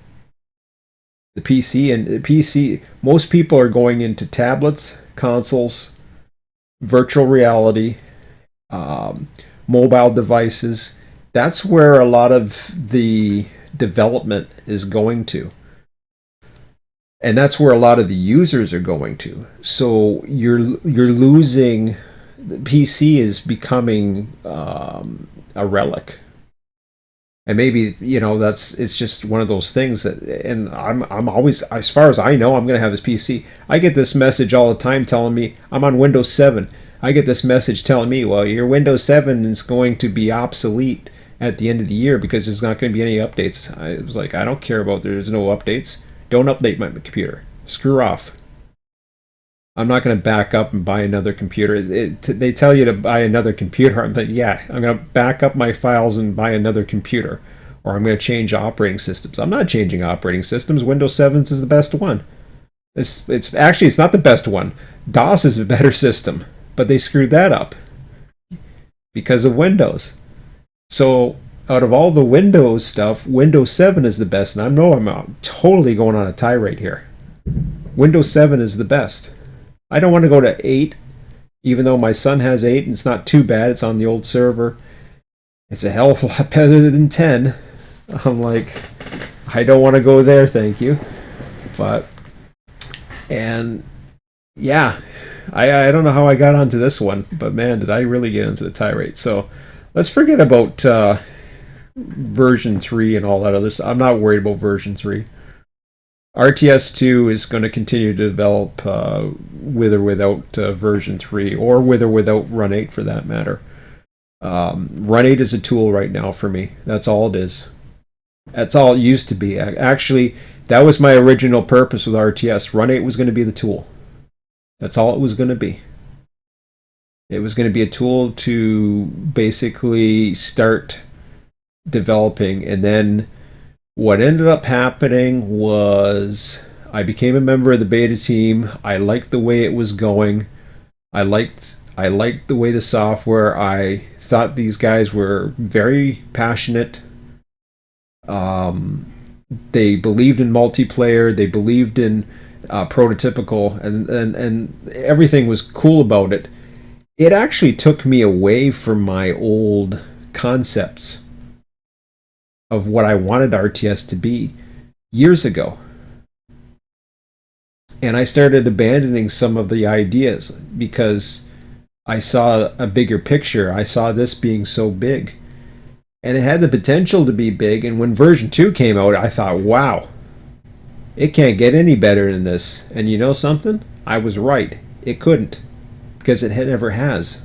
S1: Most people are going into tablets, consoles, virtual reality, mobile devices. That's where a lot of the development is going to. And that's where a lot of the users are going to. So you're losing. The PC is becoming a relic. And maybe, it's just one of those things that, and I'm always, as far as I know, I'm going to have this PC. I get this message all the time telling me I'm on Windows 7. I get this message telling me, well, your Windows 7 is going to be obsolete at the end of the year because there's not going to be any updates. I was like, I don't care about there's no updates. Don't update my computer. Screw off. I'm not going to back up and buy another computer. They tell you to buy another computer. I'm like, yeah, I'm going to back up my files and buy another computer. Or I'm going to change operating systems. I'm not changing operating systems. Windows 7 is the best one. It's not the best one. DOS is a better system. But they screwed that up because of Windows. So out of all the Windows stuff, Windows 7 is the best. And I know I'm totally going on a tirade here. Windows 7 is the best. I don't want to go to 8. Even though my son has 8 and it's not too bad, it's on the old server, it's a hell of a lot better than 10. I'm like, I don't want to go there, thank you. But, and yeah, I don't know how I got onto this one, but man, did I really get into the tirade. So let's forget about version 3 and all that other stuff. I'm not worried about version 3. RTS 2 is going to continue to develop with or without version 3, or with or without Run 8 for that matter. Run 8 is a tool right now for me. That's all it is. That's all it used to be. Actually, that was my original purpose with RTS. Run 8 was going to be the tool. That's all it was going to be. It was going to be a tool to basically start developing, and then what ended up happening was I became a member of the beta team. I liked the way it was going. I liked the way the software. I thought these guys were very passionate. They believed in multiplayer. They believed in prototypical, and everything was cool about it. It actually took me away from my old concepts of what I wanted RTS to be years ago. And I started abandoning some of the ideas because I saw a bigger picture. I saw this being so big. And it had the potential to be big. And when version 2 came out, I thought, wow, it can't get any better than this. And you know something? I was right. It couldn't. Because it never has.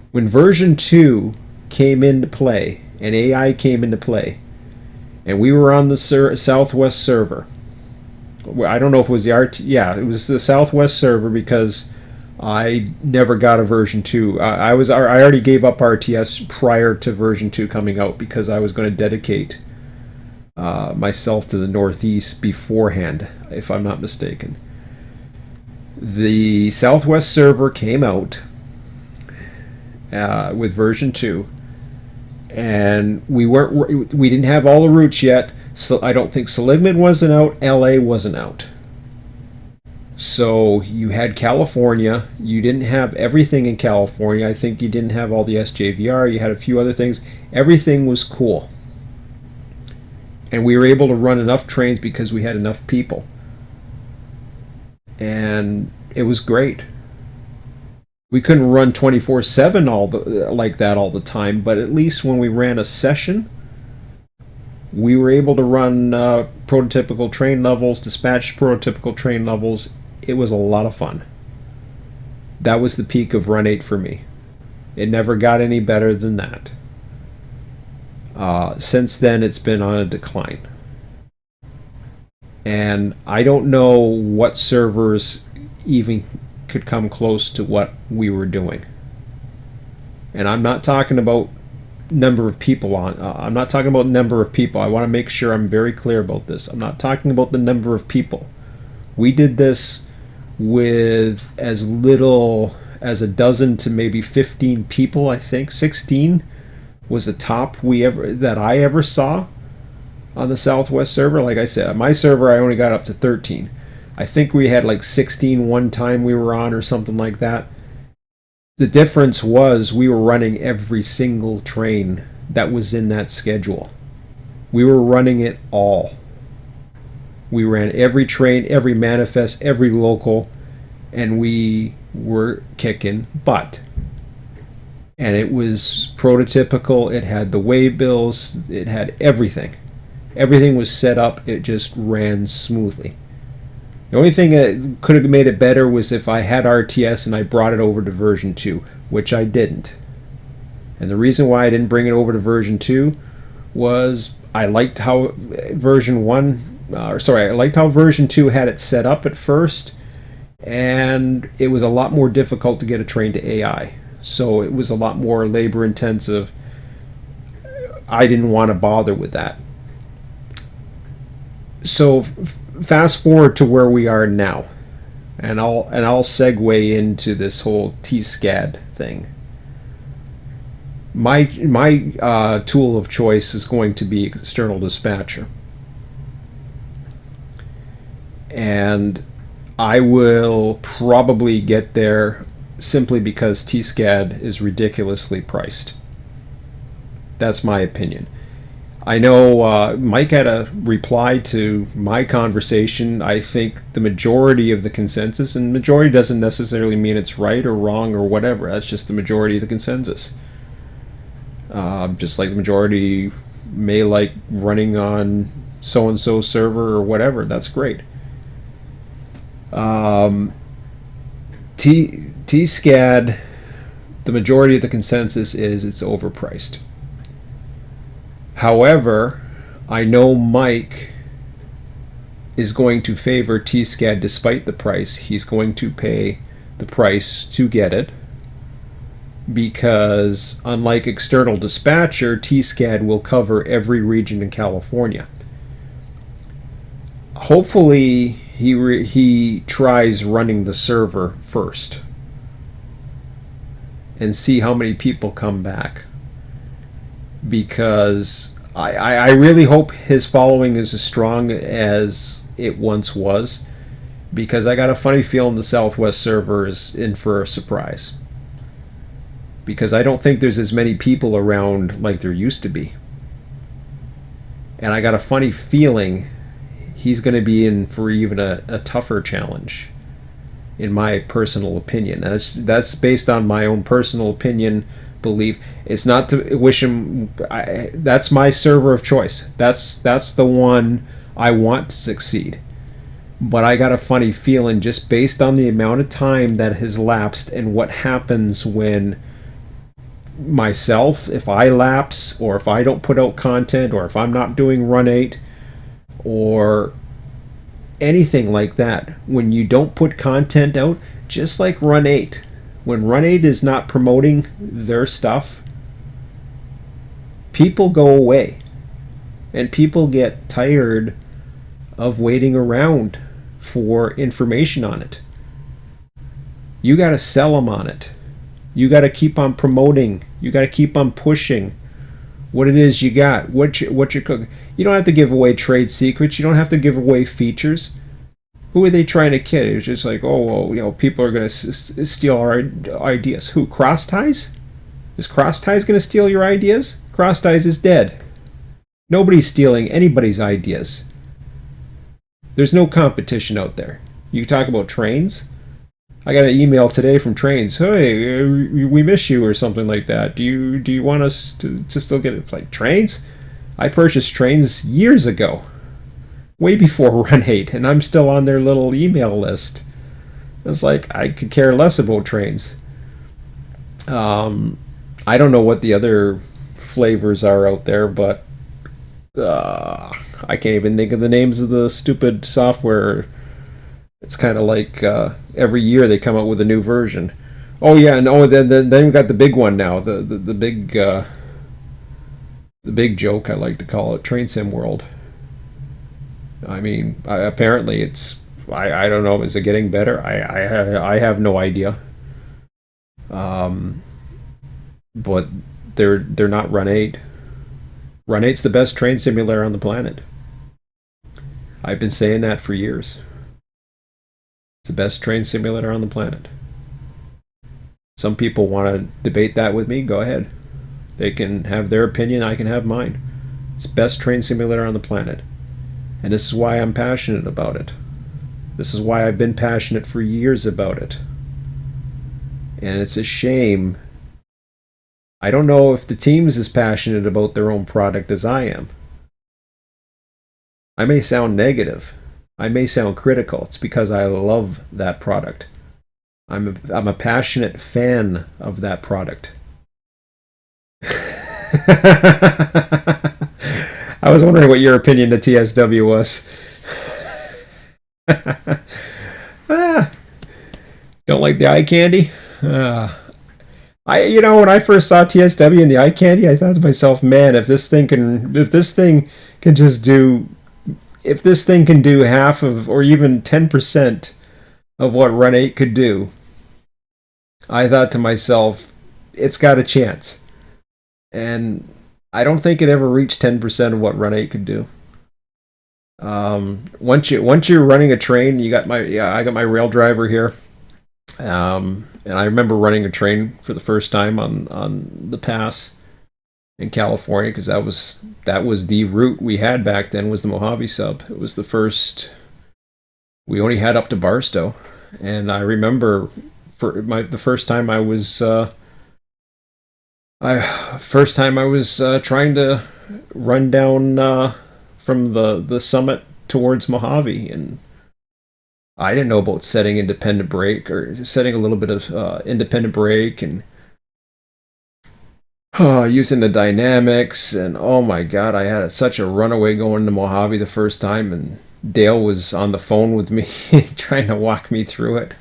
S1: When version 2 came into play, and AI came into play, and we were on the Southwest server. I don't know if it was the it was the Southwest server because I never got a version 2. I already gave up RTS prior to version 2 coming out because I was going to dedicate myself to the Northeast beforehand, if I'm not mistaken. The Southwest server came out with version 2. And we didn't have all the routes yet. So I don't think Seligman wasn't out. LA wasn't out. So you had California. You didn't have everything in California. I think you didn't have all the SJVR. You had a few other things. Everything was cool. And we were able to run enough trains because we had enough people. And it was great. We couldn't run 24/7 like that all the time, but at least when we ran a session, we were able to run prototypical train levels, dispatch prototypical train levels. It was a lot of fun. That was the peak of Run 8 for me. It never got any better than that. Since then, it's been on a decline. And I don't know what servers even could come close to what we were doing. And I'm not talking about number of people on. I'm not talking about number of people. I want to make sure I'm very clear about this. I'm not talking about the number of people. We did this with as little as a dozen to maybe 15 people. I think 16 was the top that I ever saw on the Southwest server. Like I said, on my server I only got up to 13. I think we had like 16 one time we were on or something like that. The difference was we were running every single train that was in that schedule. We were running it all. We ran every train, every manifest, every local, and we were kicking butt. And it was prototypical. It had the waybills. It had everything. Everything was set up. It just ran smoothly. The only thing that could have made it better was if I had RTS and I brought it over to version 2, which I didn't. And the reason why I didn't bring it over to version 2 was I liked how version 2 had it set up at first, and it was a lot more difficult to get a train to AI. So it was a lot more labor intensive. I didn't want to bother with that. So fast forward to where we are now, and I'll segue into this whole TSCAD thing. My tool of choice is going to be external dispatcher, and I will probably get there simply because TSCAD is ridiculously priced. That's my opinion. I know Mike had a reply to my conversation. I think the majority of the consensus, and majority doesn't necessarily mean it's right or wrong or whatever. That's just the majority of the consensus. Just like the majority may like running on so and so server or whatever. That's great. Um, TSCAD, the majority of the consensus is it's overpriced. However, I know Mike is going to favor TSCAD despite the price. He's going to pay the price to get it because, unlike external dispatcher, TSCAD will cover every region in California. Hopefully, he tries running the server first and see how many people come back. Because I really hope his following is as strong as it once was. Because I got a funny feeling the Southwest server is in for a surprise. Because I don't think there's as many people around like there used to be. And I got a funny feeling he's going to be in for even a tougher challenge, in my personal opinion. That's based on my own personal opinion, belief. It's not to wish him. That's my server of choice. That's the one I want to succeed. But I got a funny feeling, just based on the amount of time that has lapsed and what happens when myself, if I lapse or if I don't put out content or if I'm not doing Run 8 or anything like that, when you don't put content out, just like Run 8, when Run 8 is not promoting their stuff, people go away and people get tired of waiting around for information on it. You got to sell them on it. You got to keep on promoting. You got to keep on pushing what it is you got, what you're cooking. You don't have to give away trade secrets. You don't have to give away features. Who are they trying to kid? It's just like, oh, well, you know, people are going to steal our ideas. Who? Cross Ties? Is Cross Ties going to steal your ideas? Cross Ties is dead. Nobody's stealing anybody's ideas. There's no competition out there. You talk about trains. I got an email today from Trains. Hey, we miss you or something like that. Do you want us to still get it? Like, Trains? I purchased Trains years ago, way before Run 8, and I'm still on their little email list. It's like, I could care less about Trains. I don't know what the other flavors are out there, but I can't even think of the names of the stupid software. It's kind of like every year they come out with a new version. Oh yeah, and then we got the big one now. The big joke, I like to call it, Train Sim World. I mean, apparently it's I don't know. Is it getting better? I have no idea. But they're not Run 8. Run 8's the best train simulator on the planet. I've been saying that for years. It's the best train simulator on the planet. Some people want to debate that with me. Go ahead. They can have their opinion. I can have mine. It's the best train simulator on the planet. And this is why I'm passionate about it. This is why I've been passionate for years about it. And it's a shame. I don't know if the team's as passionate about their own product as I am. I may sound negative. I may sound critical. It's because I love that product. I'm a passionate fan of that product. I was wondering what your opinion of TSW was. Don't like the eye candy? When I first saw TSW and the eye candy, I thought to myself, man, if this thing can do half of, or even 10% of what Run 8 could do, I thought to myself, it's got a chance. And I don't think it ever reached 10% of what Run 8 could do. Once you're running a train, you got my yeah, I got my rail driver here. And I remember running a train for the first time on the pass in California because that was the route we had back then was the Mojave sub. It was the first we only had up to Barstow, and I remember for the first time I was trying to run down from the summit towards Mojave, and I didn't know about setting independent brake or setting a little bit of independent brake and using the dynamics. And oh my god, I had such a runaway going to Mojave the first time, and Dale was on the phone with me trying to walk me through it.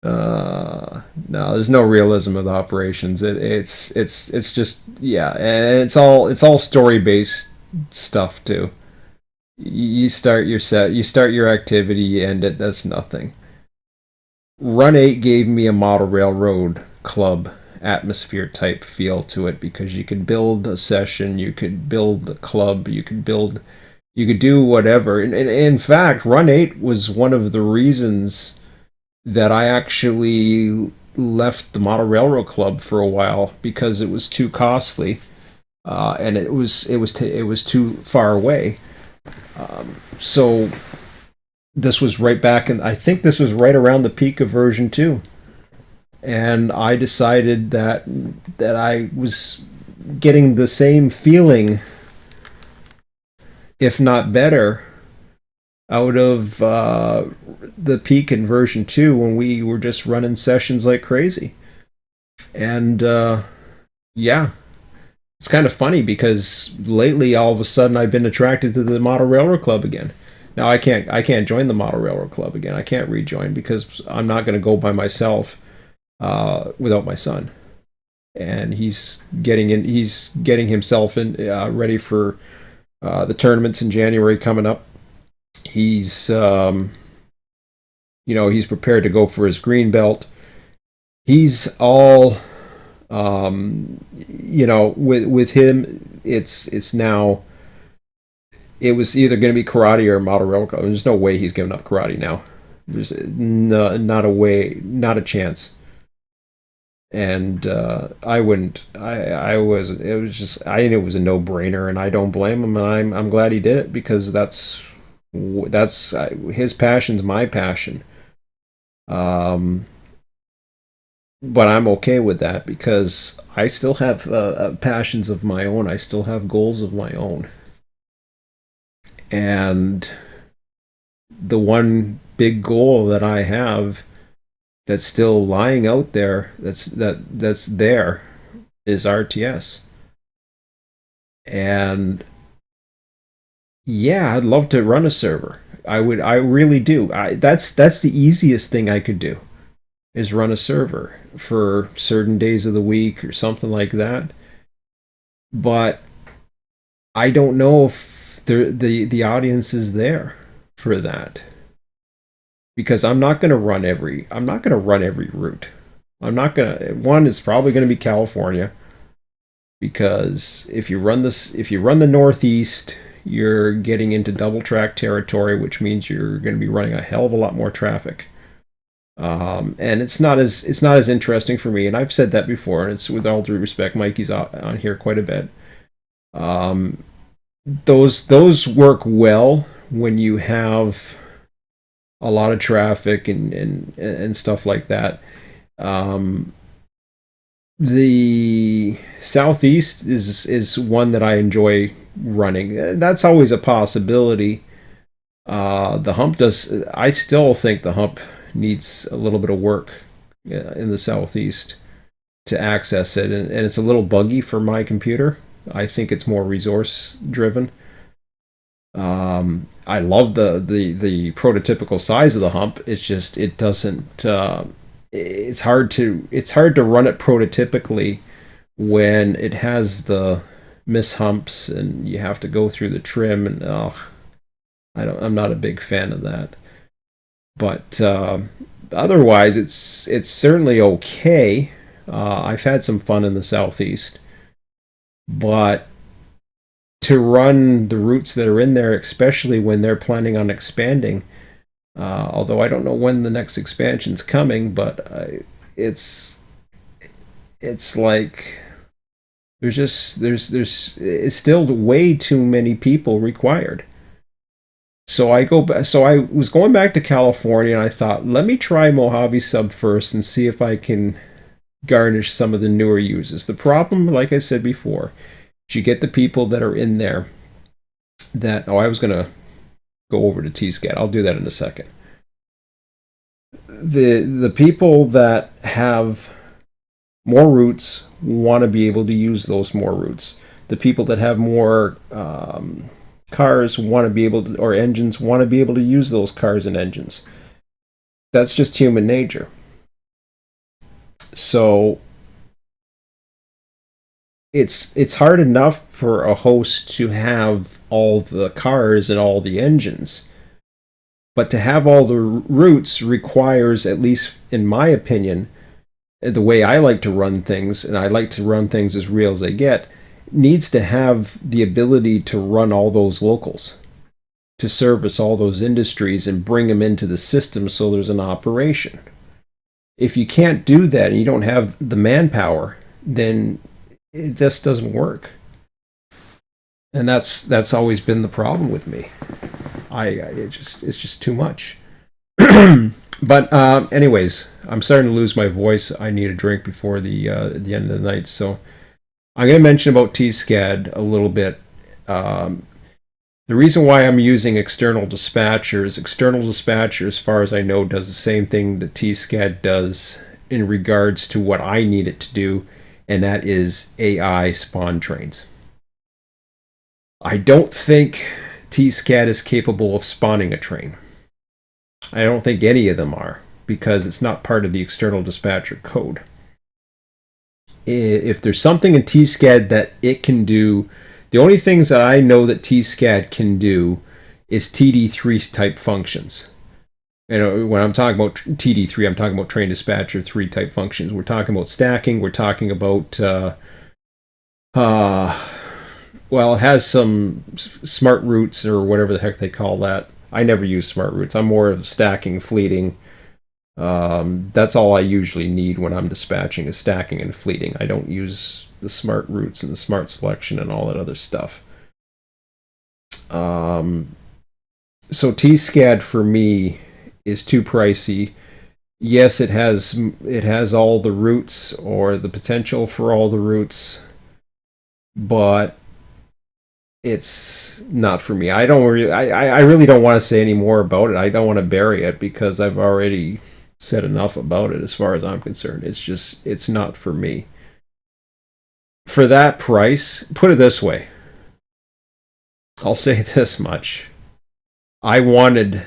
S1: No, there's no realism of the operations. It's just yeah, and it's all story based stuff too. You start your set, you start your activity, you end it. That's nothing. Run 8 gave me a model railroad club atmosphere type feel to it because you could build a session, you could build a club, you could do whatever. And in fact, Run 8 was one of the reasons that I actually left the Model Railroad Club for a while because it was too costly, and it was too far away. So this was right back, and I think this was right around the peak of version 2, and I decided that I was getting the same feeling, if not better, out of the peak in version 2 when we were just running sessions like crazy. And yeah, it's kind of funny because lately all of a sudden I've been attracted to the Model Railroad Club again. Now I can't join the Model Railroad Club again. I can't rejoin because I'm not going to go by myself without my son. And he's getting himself in ready for the tournaments in January coming up. He's he's prepared to go for his green belt. He's all with him it's now it was either going to be karate or model railroad. There's no way he's giving up karate now. There's no, not a way, not a chance. And I wouldn't. I was. It was just. I think it was a no brainer, and I don't blame him. And I'm glad he did it because that's his passion's my passion. Um, but I'm okay with that because I still have passions of my own. I still have goals of my own, and the one big goal that I have that's still lying out there that's there is RTS. And yeah, I'd love to run a server. I really do. That's the easiest thing I could do is run a server for certain days of the week or something like that. But I don't know if the audience is there for that because I'm not going to run every route. I'm not going to one is probably going to be California because if you run the Northeast, you're getting into double track territory, which means you're going to be running a hell of a lot more traffic. And it's not as interesting for me. And I've said that before, and it's with all due respect. Mikey's on here quite a bit. Um, those work well when you have a lot of traffic and stuff like that. Um, the southeast is one that I enjoy running. That's always a possibility. The hump does. I still think the hump needs a little bit of work in the southeast to access it, and it's a little buggy for my computer. I think it's more resource driven. I love the prototypical size of the hump. It's just it doesn't. It's hard to run it prototypically when it has the miss humps and you have to go through the trim and I'm not a big fan of that. But otherwise, it's certainly okay. I've had some fun in the southeast, but to run the routes that are in there, especially when they're planning on expanding. Although I don't know when the next expansion's coming, but it's it's like there's it's still way too many people required. So I was going back to California, and I thought, let me try Mojave Sub first and see if I can garnish some of the newer users. The problem, like I said before, is you get the people that are in there that, I was going to go over to TSCAT. I'll do that in a second. The people that have more routes want to be able to use those more routes. The people that have more cars want to be able to, or engines want to be able to use those cars and engines. That's just human nature. So it's hard enough for a host to have all the cars and all the engines, but to have all the routes requires, at least in my opinion, the way I like to run things, and I like to run things as real as they get, needs to have the ability to run all those locals, to service all those industries and bring them into the system so there's an operation. If you can't do that and you don't have the manpower, then it just doesn't work. And that's always been the problem with me. It's just too much. But anyways, I'm starting to lose my voice. I need a drink before the end of the night, so I'm going to mention about TSCAD a little bit. The reason why I'm using external dispatcher, as far as I know, does the same thing that TSCAD does in regards to what I need it to do, and that is AI spawn trains. I don't think TSCAD is capable of spawning a train. I don't think any of them are, because it's not part of the external dispatcher code. If there's something in TSCAD that it can do, the only things that I know that TSCAD can do is TD3 type functions. When I'm talking about TD3, I'm talking about train dispatcher 3 type functions. We're talking about stacking. We're talking about well, it has some smart routes or whatever the heck they call that. I never use smart routes. I'm more of stacking, fleeting. That's all I usually need when I'm dispatching, is stacking and fleeting. I don't use the smart routes and the smart selection and all that other stuff. So TSCAD for me is too pricey. Yes, it has all the routes, or the potential for all the routes, but it's not for me. I really don't want to say any more about it. I don't want to bury it because I've already said enough about it as far as I'm concerned. It's not for me. For that price, put it this way. I'll say this much. I wanted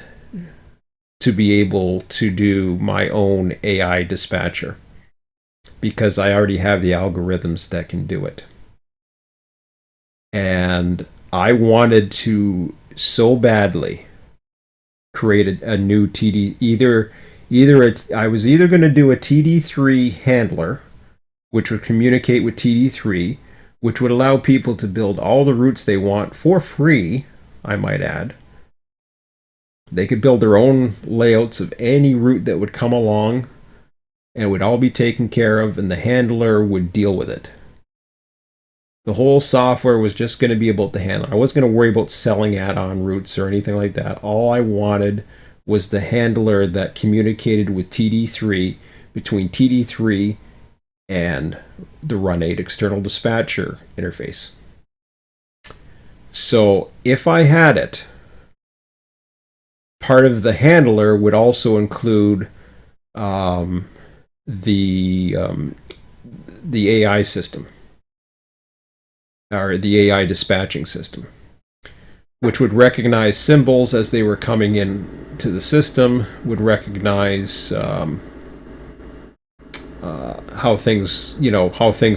S1: to be able to do my own AI dispatcher because I already have the algorithms that can do it. And I wanted to so badly create a new TD. I was either going to do a TD3 handler, which would communicate with TD3, which would allow people to build all the routes they want for free, I might add. They could build their own layouts of any route that would come along, and it would all be taken care of, and the handler would deal with it. The whole software was just going to be about the handler. I wasn't going to worry about selling add-on routes or anything like that. All I wanted was the handler that communicated with TD3, between TD3 and the Run 8 external dispatcher interface. So if I had it, part of the handler would also include the AI system, or the AI dispatching system, which would recognize symbols as they were coming in to the system, would recognize how things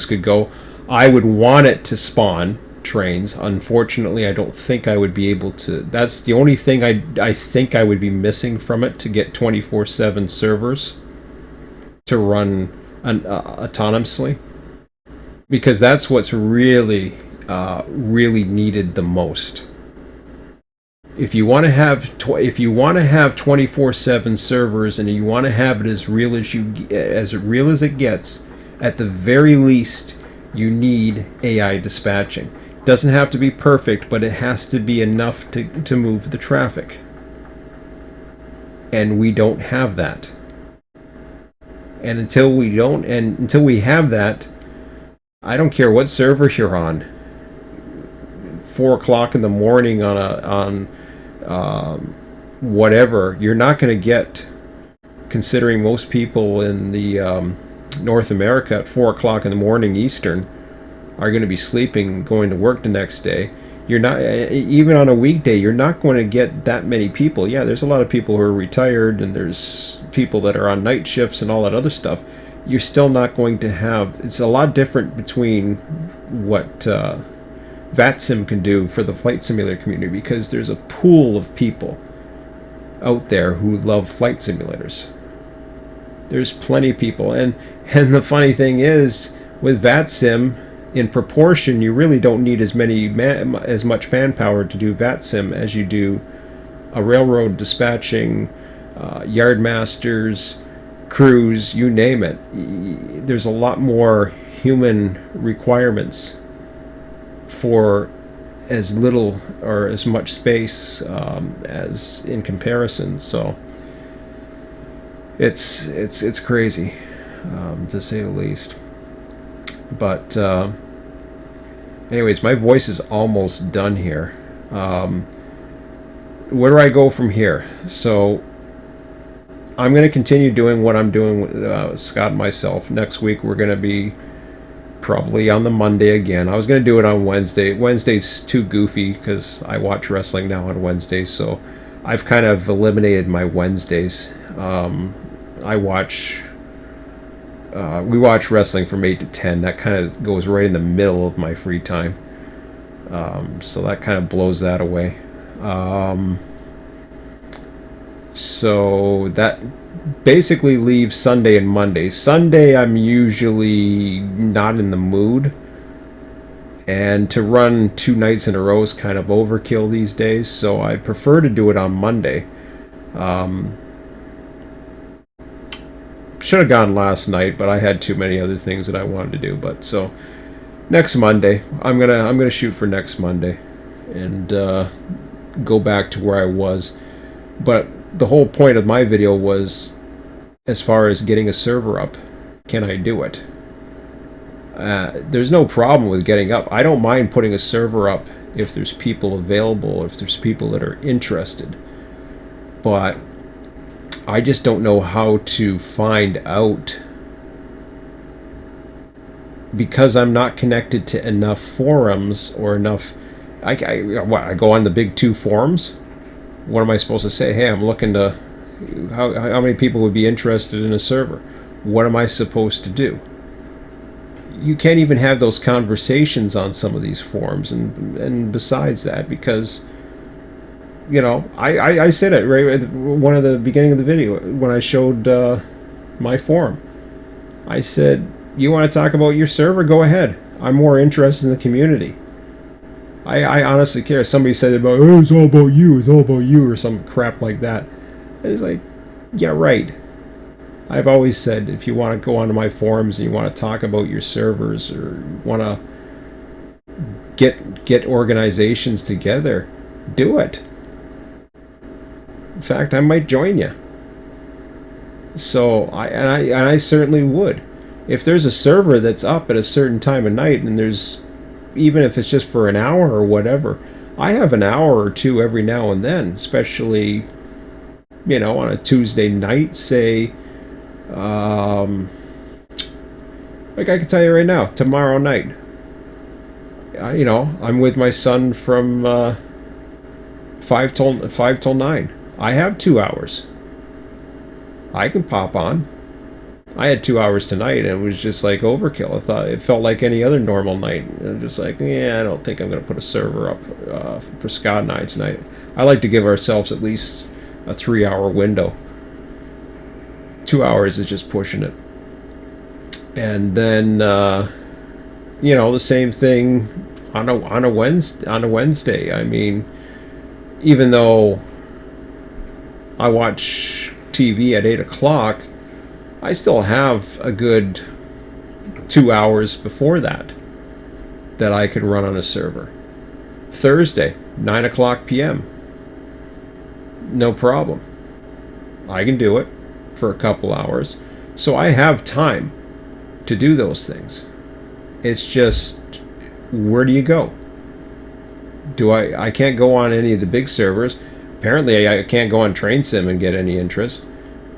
S1: could go. I would want it to spawn trains. Unfortunately, I don't think I would be able to. That's the only thing I think I would be missing from it, to get 24/7 servers to run autonomously, because that's what's really really needed the most. If you want to have 24/7 servers and you want to have it as real as it gets, at the very least you need AI dispatching. It doesn't have to be perfect, but it has to be enough to move the traffic. And we don't have that. And until we have that, I don't care what server you're on. 4 o'clock in the morning on whatever, you're not going to get, considering most people in the North America at 4 o'clock in the morning Eastern are going to be sleeping, going to work the next day. You're not, even on a weekday, you're not going to get that many people. Yeah, there's a lot of people who are retired, and there's people that are on night shifts and all that other stuff. You're still not going to have, it's a lot different between what VATSIM can do for the flight simulator community, because there's a pool of people out there who love flight simulators. There's plenty of people, and the funny thing is, with VATSIM, in proportion, you really don't need as much manpower to do VATSIM as you do a railroad dispatching, yard masters, crews, you name it. There's a lot more human requirements for as little or as much space as in comparison. So it's crazy, to say the least. But anyways, my voice is almost done here. Where do I go from here? So I'm going to continue doing what I'm doing with Scott and myself. Next week we're going to be probably on the Monday again. I was going to do it on Wednesday. Wednesday's too goofy because I watch wrestling now on Wednesdays, so I've kind of eliminated my Wednesdays. We watch wrestling from 8 to 10. That kind of goes right in the middle of my free time. So that kind of blows that away. So that basically leaves Sunday and Monday. Sunday I'm usually not in the mood, and to run 2 nights in a row is kind of overkill these days, so I prefer to do it on Monday. Should have gone last night, but I had too many other things that I wanted to do. But so next Monday, I'm gonna shoot for next Monday and go back to where I was. But the whole point of my video was, as far as getting a server up, can I do it? There's no problem with getting up. I don't mind putting a server up if there's people available, if there's people that are interested. But I just don't know how to find out, because I'm not connected to enough forums or enough. I go on the big 2 forums. What am I supposed to say? Hey, I'm looking to. How many people would be interested in a server? What am I supposed to do? You can't even have those conversations on some of these forums, and besides that, because I said it right at one of the beginning of the video when I showed my forum. I said, you want to talk about your server? Go ahead. I'm more interested in the community. I honestly care. Somebody said about, oh, it's all about you, or some crap like that. It's like, yeah, right. I've always said, if you want to go onto my forums and you want to talk about your servers, or want to get organizations together, do it. In fact, I might join you. So I certainly would. If there's a server that's up at a certain time of night, and there's, even if it's just for an hour or whatever, I have an hour or two every now and then, especially on a Tuesday night, say, like I can tell you right now, tomorrow night, I'm with my son from 5 till 9. I have 2 hours. I can pop on. I had 2 hours tonight, and it was just like overkill. I thought it felt like any other normal night. I'm just like, I don't think I'm going to put a server up for Scott and I tonight. I like to give ourselves at least a 3-hour window. 2 hours is just pushing it. And then, the same thing on a Wednesday. I mean, even though I watch TV at 8 o'clock, I still have a good 2 hours before that I could run on a server. Thursday, 9 o'clock p.m. No problem. I can do it for a couple hours. So I have time to do those things. It's just, where do you go? I can't go on any of the big servers. Apparently I can't go on TrainSim and get any interest.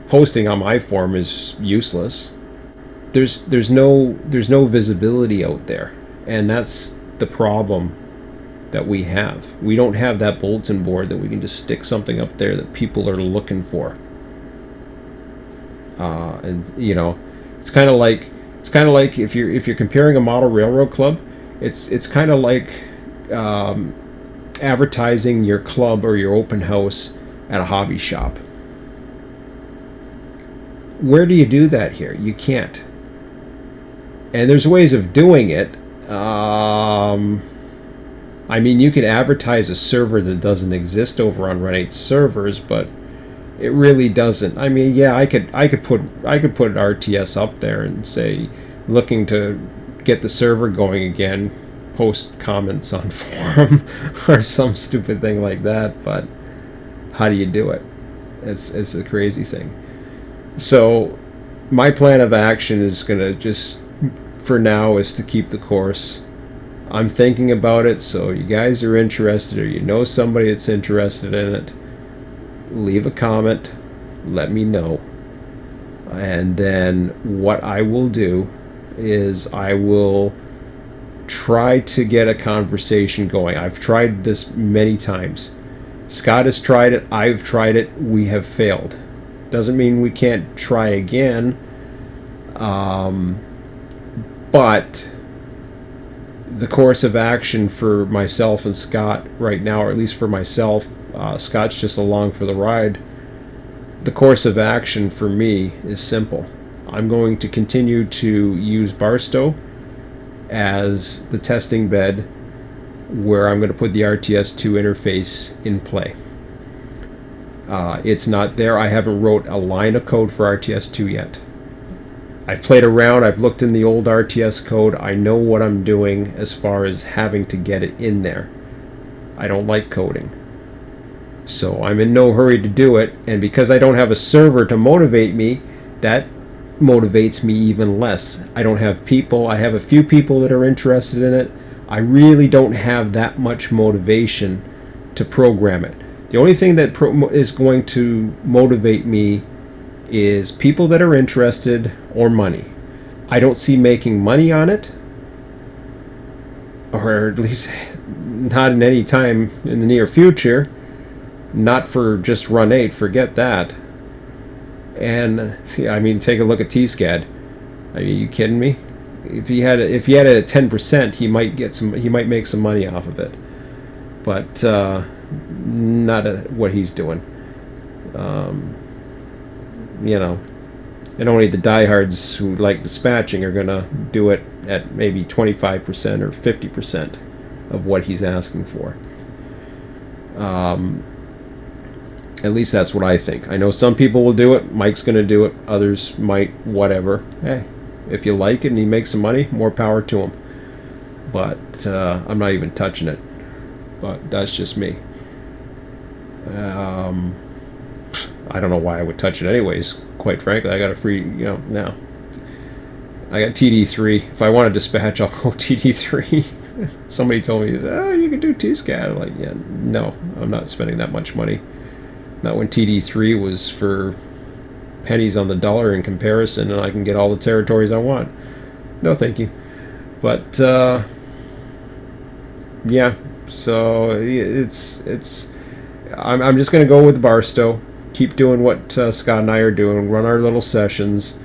S1: Posting on my forum is useless. There's no visibility out there, and that's the problem that we have. We don't have that bulletin board that we can just stick something up there that people are looking for. And you know, it's kind of like if you're comparing a model railroad club, it's kind of like advertising your club or your open house at a hobby shop. Where do you do that here? You can't. And there's ways of doing it. I mean, you could advertise a server that doesn't exist over on Run 8 servers, but it really doesn't. I mean, yeah, I could put RTS up there and say, looking to get the server going again, post comments on forum or some stupid thing like that. But how do you do it? It's a crazy thing. So my plan of action is gonna just, for now, is to keep the course. I'm thinking about it, so you guys are interested, or you know somebody that's interested in it, leave a comment, let me know. And then what I will do is I will try to get a conversation going. I've tried this many times. Scott has tried it, I've tried it, we have failed. Doesn't mean we can't try again. But the course of action for myself and Scott right now, or at least for myself, Scott's just along for the ride. The course of action for me is simple. I'm going to continue to use Barstow as the testing bed where I'm going to put the RTS2 interface in play. It's not there. I haven't wrote a line of code for RTS2 yet. I've played around, I've looked in the old RTS code, I know what I'm doing as far as having to get it in there. I don't like coding. So I'm in no hurry to do it, and because I don't have a server to motivate me, that motivates me even less. I don't have people, I have a few people that are interested in it. I really don't have that much motivation to program it. The only thing that is going to motivate me is people that are interested or money. I don't see making money on it, or at least not in any time in the near future. Not for just Run 8, forget that. And I mean, take a look at T-SCAD. Are you kidding me? If he had it at 10%, he might make some money off of it. But not what he's doing. You know, and only the diehards who like dispatching are gonna do it at maybe 25% or 50% of what he's asking for. At least that's what I think. I know some people will do it. Mike's gonna do it. Others might, whatever. Hey, if you like it and he makes some money, more power to him. But I'm not even touching it. But that's just me. I don't know why I would touch it anyways, quite frankly. I got a free, now. I got TD3. If I want to dispatch, I'll go TD3. Somebody told me, oh, you can do T-SCAD. I'm like, yeah, no, I'm not spending that much money. Not when TD3 was for pennies on the dollar in comparison, and I can get all the territories I want. No, thank you. But, yeah, so I'm just going to go with Barstow. Keep doing what Scott and I are doing, run our little sessions,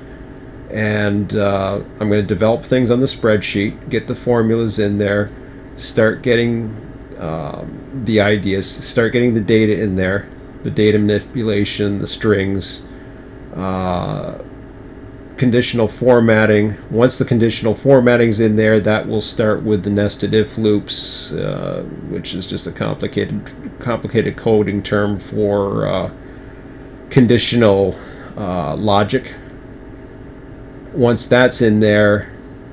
S1: and I'm going to develop things on the spreadsheet, get the formulas in there, start getting the ideas, start getting the data in there, the data manipulation, the strings, conditional formatting. Once the conditional formatting's in there, that will start with the nested if loops, which is just a complicated coding term for conditional logic. Once that's in there,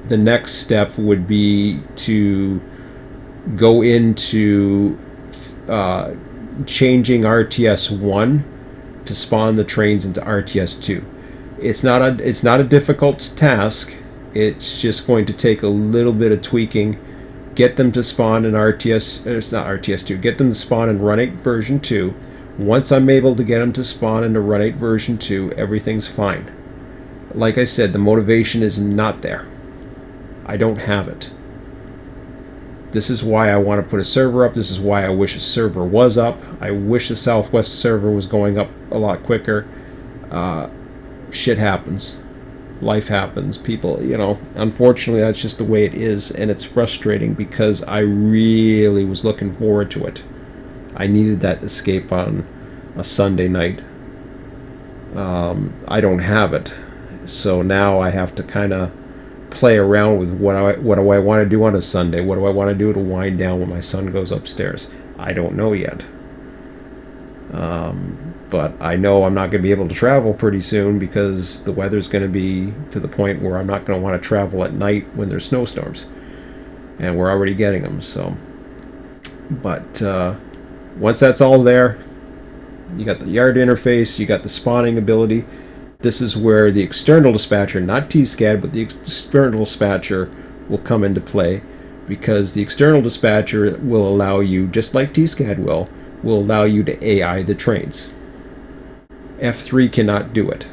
S1: the next step would be to go into changing RTS 1 to spawn the trains into RTS 2. It's not a difficult task. It's just going to take a little bit of tweaking. Get them to spawn in RTS. It's not RTS 2. Get them to spawn in Run 8 version 2. Once I'm able to get them to spawn into Run 8 version 2, everything's fine. Like I said, the motivation is not there. I don't have it. This is why I want to put a server up. This is why I wish a server was up. I wish the Southwest server was going up a lot quicker. Shit happens. Life happens. People, unfortunately that's just the way it is, and it's frustrating because I really was looking forward to it. I needed that escape on a Sunday night. I don't have it. So now I have to kind of play around with what do I want to do on a Sunday? What do I want to do to wind down when my son goes upstairs? I don't know yet. But I know I'm not going to be able to travel pretty soon because the weather's going to be to the point where I'm not going to want to travel at night when there's snowstorms. And we're already getting them, so. But once that's all there, you got the yard interface, you got the spawning ability. This is where the external dispatcher, not TSCAD, but the external dispatcher will come into play, because the external dispatcher will allow you, just like TSCAD will allow you to AI the trains. F3 cannot do it.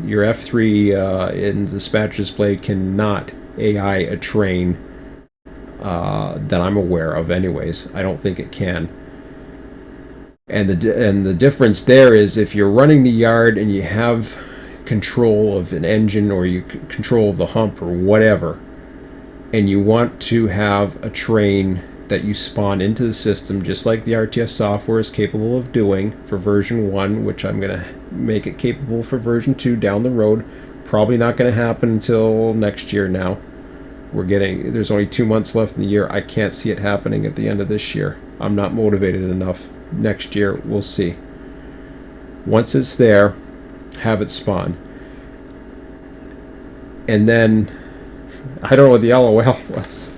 S1: Your F3 in the dispatcher display cannot AI a train that I'm aware of anyways. I don't think it can. And the difference there is if you're running the yard and you have control of an engine or you control of the hump or whatever, and you want to have a train that you spawn into the system, just like the RTS software is capable of doing for version 1, which I'm going to make it capable for version 2 down the road. Probably not going to happen until next year now. There's only 2 months left in the year. I can't see it happening at the end of this year. I'm not motivated enough. Next year, we'll see. Once it's there, have it spawn. And then, I don't know what the LOL was.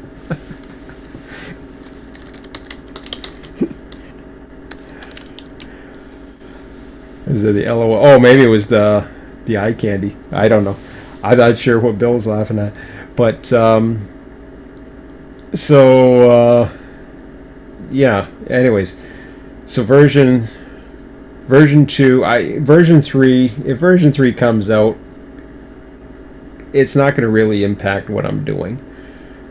S1: Is it the LOL? Oh, maybe it was the eye candy. I don't know. I'm not sure what Bill was laughing at. But, yeah, anyways. So version 2, version 3, if version 3 comes out, it's not going to really impact what I'm doing.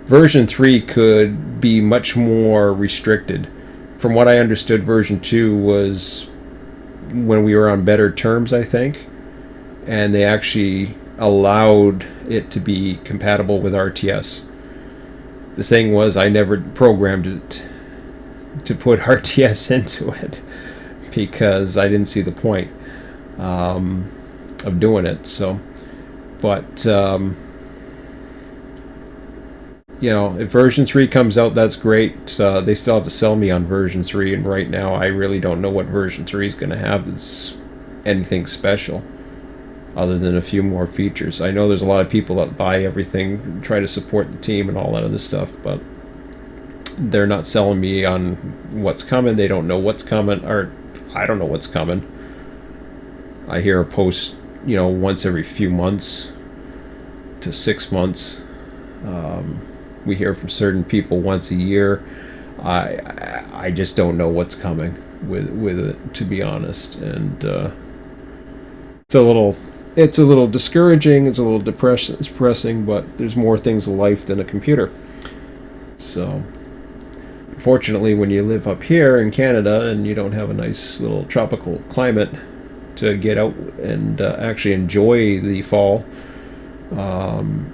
S1: Version 3 could be much more restricted. From what I understood, version 2 was when we were on better terms, I think, and they actually allowed it to be compatible with RTS. The thing was, I never programmed it to put RTS into it because I didn't see the point of doing it. So, but if version 3 comes out, that's great. They still have to sell me on version 3, and right now I really don't know what version 3 is going to have that's anything special other than a few more features. I know there's a lot of people that buy everything, try to support the team and all that other stuff, but they're not selling me on what's coming. They don't know what's coming, or I don't know what's coming. I hear a post, once every few months to 6 months. We hear from certain people once a year. I just don't know what's coming with it, to be honest, and it's a little discouraging. It's a little depressing, but there's more things in life than a computer. So, fortunately, when you live up here in Canada and you don't have a nice little tropical climate to get out and actually enjoy the fall,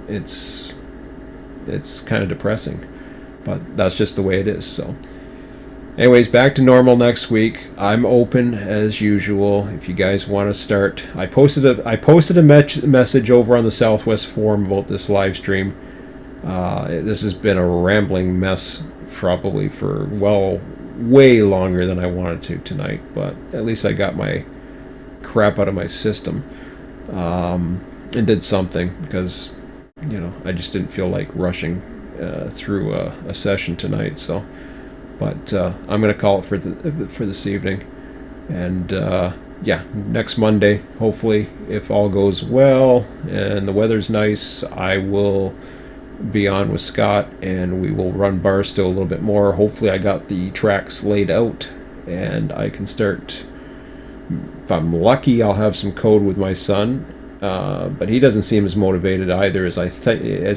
S1: it's kind of depressing, but that's just the way it is. So Anyways, back to normal next week. I'm open as usual. If you guys want to start, I posted a message over on the Southwest Forum about this live stream. This has been a rambling mess, probably for way longer than I wanted to tonight. But at least I got my crap out of my system, and did something, because I just didn't feel like rushing through a session tonight. So. But I'm gonna call it for this evening, and yeah, next Monday, hopefully, if all goes well and the weather's nice, I will be on with Scott, and we will run Barstow a little bit more. Hopefully, I got the tracks laid out, and I can start. If I'm lucky, I'll have some code with my son, but he doesn't seem as motivated either as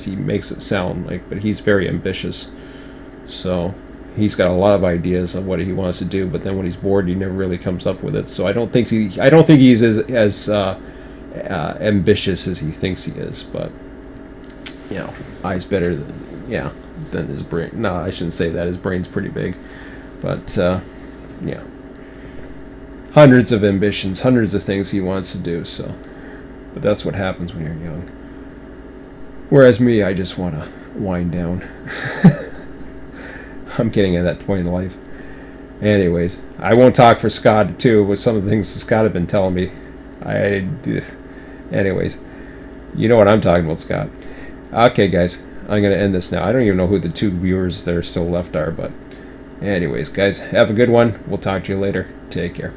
S1: he makes it sound like. But he's very ambitious, so. He's got a lot of ideas on what he wants to do, but then when he's bored, he never really comes up with it. So I don't think he's as ambitious as he thinks he is. But eyes better than his brain. No, I shouldn't say that. His brain's pretty big, but yeah, hundreds of ambitions, hundreds of things he wants to do. So, but that's what happens when you're young. Whereas me, I just want to wind down. I'm getting at that point in life. Anyways, I won't talk for Scott too with some of the things Scott had been telling me. Anyways, you know what I'm talking about, Scott. Okay, guys, I'm gonna end this now. I don't even know who the 2 viewers that are still left are, but anyways, guys, have a good one. We'll talk to you later. Take care.